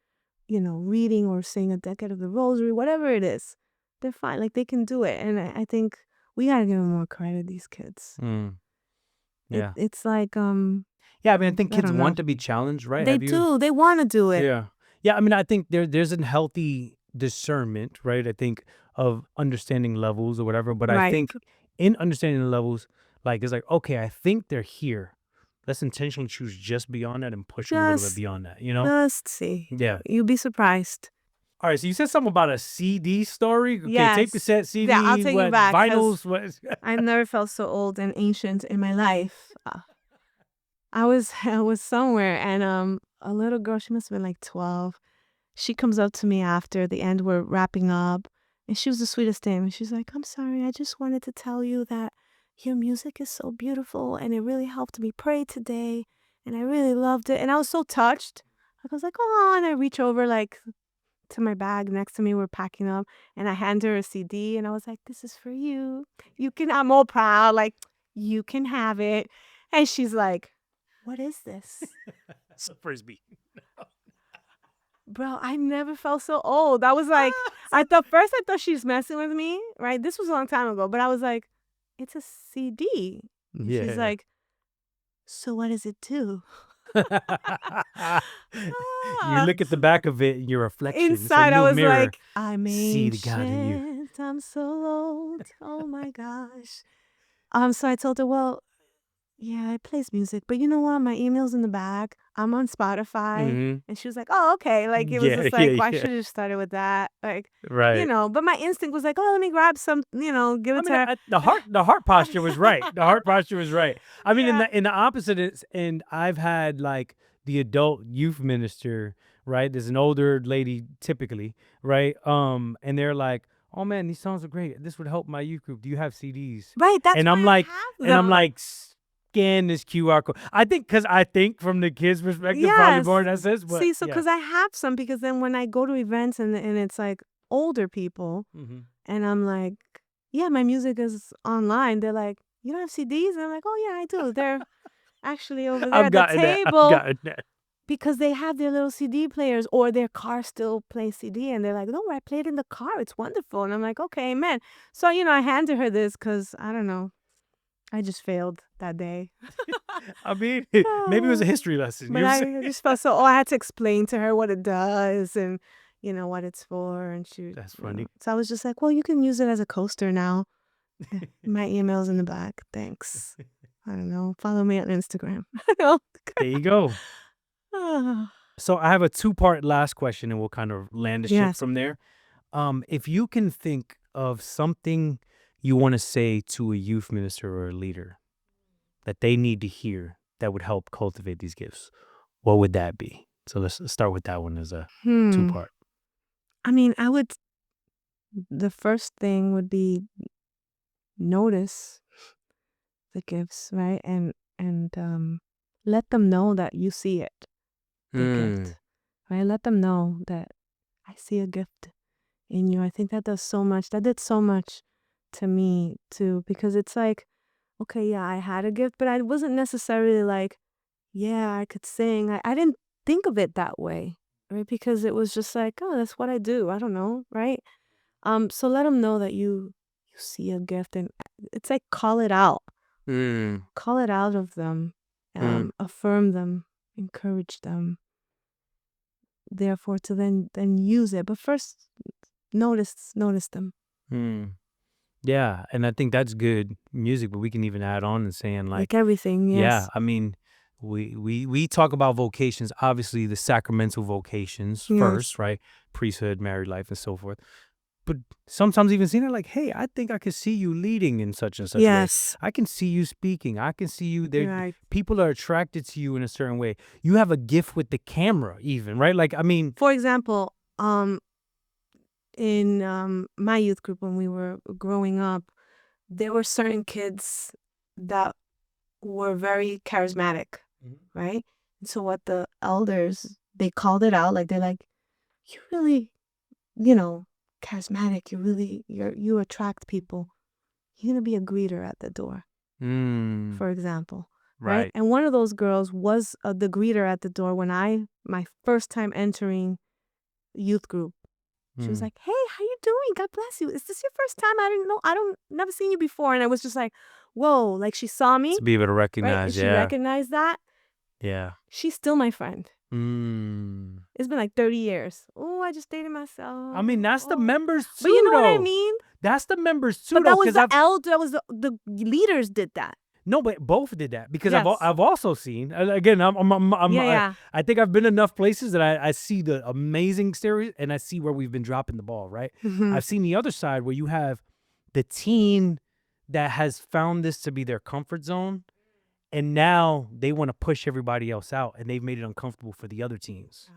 S1: you know, reading or saying a decade of the rosary, whatever it is. They're fine. Like they can do it. And I think we got to give them more credit, these kids.
S2: Mm. Yeah.
S1: It's like,
S2: Yeah, I mean, I think
S1: I
S2: kids
S1: don't
S2: want
S1: know.
S2: to be challenged, right?
S1: They
S2: Have you?
S1: do. They want to do it.
S2: Yeah. Yeah, I mean, I think there's a healthy discernment, right? I think of understanding levels or whatever, but I
S1: Right.
S2: think in understanding the levels, like it's like, okay, I think they're here. Let's intentionally choose just beyond that and push them a little bit
S1: Just,
S2: beyond that, you know?
S1: just see.
S2: Yeah.
S1: You'll be surprised.
S2: All right, so you said something about a CD story. Okay,
S1: Yes.
S2: tape cassette, CD,
S1: Yeah, I'll take you
S2: what,
S1: back, 'cause
S2: vinyls, what?
S1: I've never felt so old and ancient in my life. I was somewhere and a little girl, she must have been like 12. She comes up to me after the end, we're wrapping up, and she was the sweetest thing. And she's like, "I'm sorry, I just wanted to tell you that your music is so beautiful and it really helped me pray today and I really loved it." And I was so touched. I was like, "Oh," and I reach over like to my bag next to me, we're packing up, and I hand her a CD and I was like, "This is for you. You can," I'm all proud, like, "You can have it." And she's like, "What is this?"
S2: It's a frisbee.
S1: Bro, I never felt so old. I was like, I thought she's messing with me, right? This was a long time ago, but I was like, it's a CD. And
S2: Yeah.
S1: she's like, "So what does it do?"
S2: You look at the back of it and your reflection. It's a
S1: Inside, I
S2: new
S1: was
S2: mirror.
S1: like, "I'm
S2: See the God in you.
S1: ancient, I'm so old. Oh my gosh." So I told her, "Well, yeah, it plays music, but you know what? My email's in the back. I'm on Spotify."
S2: Mhm.
S1: And she was like, "Oh, okay." Like, it was
S2: Yeah,
S1: just like,
S2: yeah,
S1: well, I
S2: yeah.
S1: should have just started with that. Like,
S2: Right.
S1: but my instinct was like, "Oh, let me grab some, give
S2: I
S1: it to
S2: mean,
S1: her."
S2: the heart posture was right. The heart posture was right. I mean,
S1: Yeah.
S2: in the opposite is, and I've had like the adult youth minister, right? There's an older lady typically, right? And they're like, "Oh man, these songs are great. This would help my youth group. Do you have CDs?"
S1: Right, that's
S2: And
S1: why
S2: I'm
S1: I
S2: like,
S1: have
S2: and I'm
S1: them.
S2: like, scan this QR code. I think because I think from the kid's perspective, probably more in that sense. But
S1: See, so
S2: yeah.
S1: because I have some, because then when I go to events and it's like older people,
S2: Mhm.
S1: and I'm like, "Yeah, my music is online," they're like, "You don't have CDs?" And I'm like, "Oh yeah, I do. They're actually over there
S2: I've
S1: at the
S2: gotten that. I've
S1: table."
S2: gotten that.
S1: Because they have their little CD players, or their car still plays CD, and they're like, "No, I play it in the car. It's wonderful." And I'm like, "Okay, amen." So, I handed her this because, I don't know, I just failed that day.
S2: I mean, maybe it was a history lesson.
S1: But
S2: You know what I'm
S1: I
S2: saying?
S1: just felt so, I had to explain to her what it does and, what it's for. And
S2: That's funny.
S1: so I was just like, "Well, you can use it as a coaster now." My email's in the back. Thanks. I don't know. Follow me on Instagram.
S2: There you go.
S1: Ah,
S2: So I have a two-part last question, and we'll kind of land the ship
S1: yes.
S2: from there. If you can think of something you want to say to a youth minister or a leader that they need to hear that would help cultivate these gifts, what would that be? So let's start with that one as a two-part.
S1: I mean, the first thing would be notice the gifts, right? And let them know that you see it, the gift, right? Let them know that I see a gift in you. I think that does so much. That did so much to me too, because it's like, okay, yeah, I had a gift, but I wasn't necessarily like, yeah, I could sing. I didn't think of it that way, right? Because it was just like, oh, that's what I do. I don't know, right? So let them know that you see a gift, and it's like, call it out. Call it out of them. Affirm them, encourage them. Therefore, to then use it. But first, notice them.
S2: Yeah, and I think that's good music, but we can even add on and saying
S1: Like everything, yes.
S2: yeah, I mean, we talk about vocations, obviously the sacramental vocations
S1: Yes.
S2: first, right? Priesthood, married life, and so forth. But sometimes even seeing it like, hey, I think I could see you leading in such and such
S1: Yes.
S2: way. I can see you speaking. I can see you there.
S1: Right.
S2: People are attracted to you in a certain way. You have a gift with the camera, even, right? Like, I mean,
S1: For example, in my youth group when we were growing up, there were certain kids that were very charismatic, right? And so what the elders, they called it out, like they're like, you really, you know, charismatic. You attract people. You're gonna be a greeter at the door, for example. Right?
S2: Right.
S1: And one of those girls was the greeter at the door when my first time entering youth group. She was like, "Hey, how you doing? God bless you. Is this your first time? Never seen you before." And I was just like, "Whoa!" Like she saw me,
S2: To be able to
S1: right? And
S2: recognize,
S1: she recognized that.
S2: yeah.
S1: She's still my friend.
S2: Mm.
S1: It's been like 30 years. Oh, I just dated myself.
S2: I mean, that's the
S1: Oh.
S2: members too,
S1: But you know what I
S2: though.
S1: mean?
S2: That's the members too,
S1: But
S2: though.
S1: that was
S2: Because
S1: the leaders did that.
S2: no, but both did that because
S1: Yes.
S2: I've also seen again.
S1: Yeah.
S2: I think I've been enough places that I see the amazing stories and I see where we've been dropping the ball. Right. I've seen the other side where you have the teen that has found this to be their comfort zone, and now they want to push everybody else out, and they've made it uncomfortable for the other teens.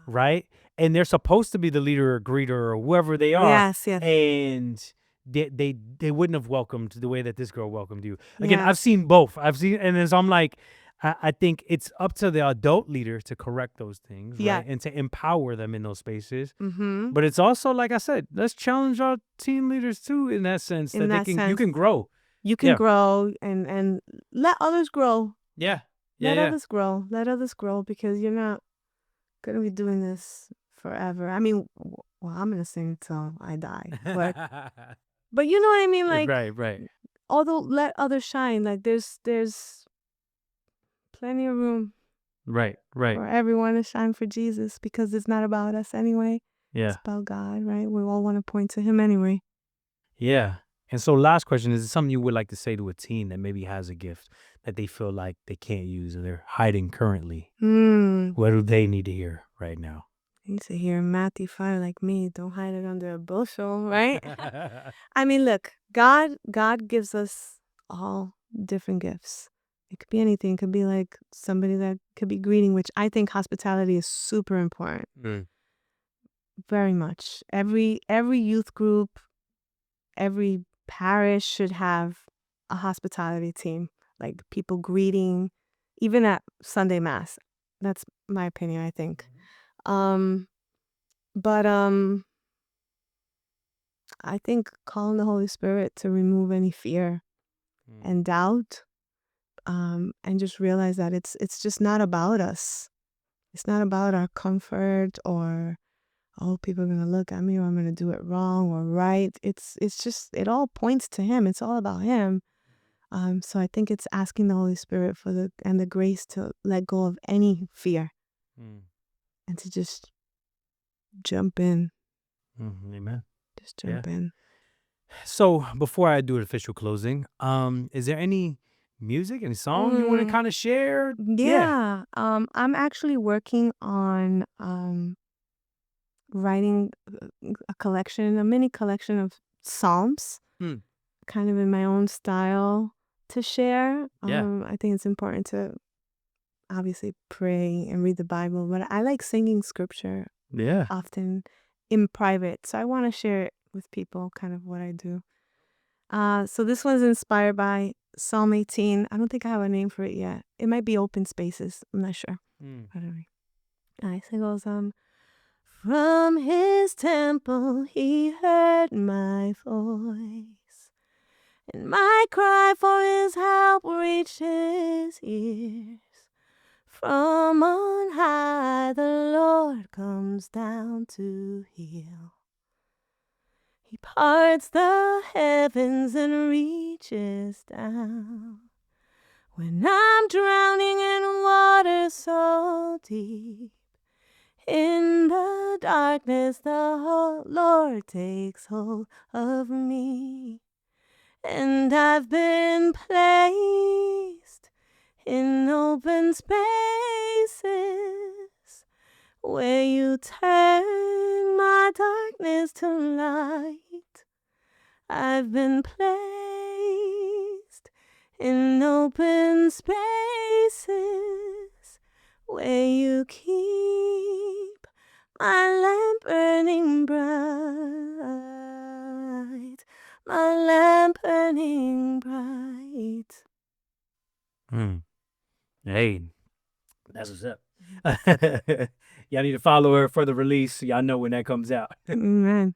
S2: Right. And they're supposed to be the leader or greeter or whoever they are.
S1: Yes.
S2: And they wouldn't have welcomed the way that this girl welcomed you. Again, I've
S1: Yes.
S2: seen both. And as I'm like, I think it's up to the adult leader to correct those things,
S1: Yeah.
S2: right? And to empower them in those spaces.
S1: Mm-hmm.
S2: But it's also, like I said, let's challenge our teen leaders too in that sense
S1: In that
S2: you
S1: sense.
S2: can grow.
S1: You can
S2: Yeah.
S1: grow and let others grow.
S2: Yeah.
S1: Let others grow. Let others grow because you're not gonna be doing this forever. I mean, well, I'm gonna sing till I die, but you know what I mean. Like,
S2: right.
S1: although let others shine. Like, there's plenty of room
S2: Right.
S1: for everyone to shine for Jesus because it's not about us anyway.
S2: Yeah.
S1: It's about God, right? We all want to point to Him anyway.
S2: Yeah. And so last question, is it something you would like to say to a teen that maybe has a gift that they feel like they can't use or they're hiding currently? What do they need to hear right now?
S1: I need to hear Matthew 5 like me. Don't hide it under a bushel, right? I mean, look, God gives us all different gifts. It could be anything. It could be like somebody that could be greeting, which I think hospitality is super important. Very much. Every youth group, every parish should have a hospitality team, like people greeting, even at Sunday Mass. That's my opinion, I think. But I think calling the Holy Spirit to remove any fear and doubt, and just realize that it's just not about us. It's not about our comfort or, oh, people are gonna look at me or I'm gonna do it wrong or right. It's just, it all points to Him. It's all about Him. So I think it's asking the Holy Spirit for the grace to let go of any fear and to just jump in.
S2: Amen.
S1: Just jump in.
S2: So before I do an official closing, is there any music, any song you want to kind of share?
S1: Yeah. I'm actually working on writing a mini collection of psalms, kind of in my own style to share. I think it's important to obviously pray and read the Bible, but I like singing scripture often in private. So I want to share it with people, kind of what I do. So this one's inspired by Psalm 18. I don't think I have a name for it yet. It might be Open Spaces. I'm not sure. It goes, from His temple He heard my voice, and my cry for His help reached His ears. From on high the Lord comes down to heal. He parts the heavens and reaches down. When I'm drowning in water so deep, in the darkness the Lord takes hold of me. And I've been placed in open spaces where You turn my darkness to light. I've been placed in open spaces where You keep my lamp burning bright, my lamp burning bright.
S2: Hey, That's what's up. Y'all need to follow her for the release so y'all know when that comes out.
S1: Amen.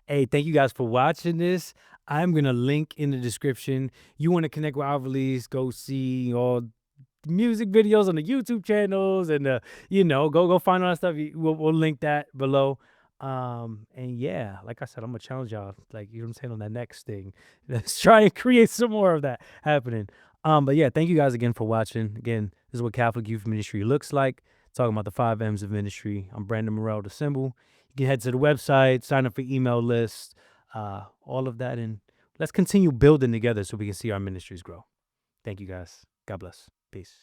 S2: Hey, thank you guys for watching this. I'm going to link in the description. You want to connect with Alverlis, go see all music videos on the YouTube channels and, go find all that stuff. We'll link that below. And yeah, like I said, I'm going to challenge y'all, like, you know what I'm saying, on that next thing. Let's try and create some more of that happening. But yeah, thank you guys again for watching. Again, this is what Catholic Youth Ministry looks like. Talking about the 5 M's of ministry. I'm Brandon Morel, the symbol. You can head to the website, sign up for email lists, all of that. And let's continue building together so we can see our ministries grow. Thank you guys. God bless. Peace.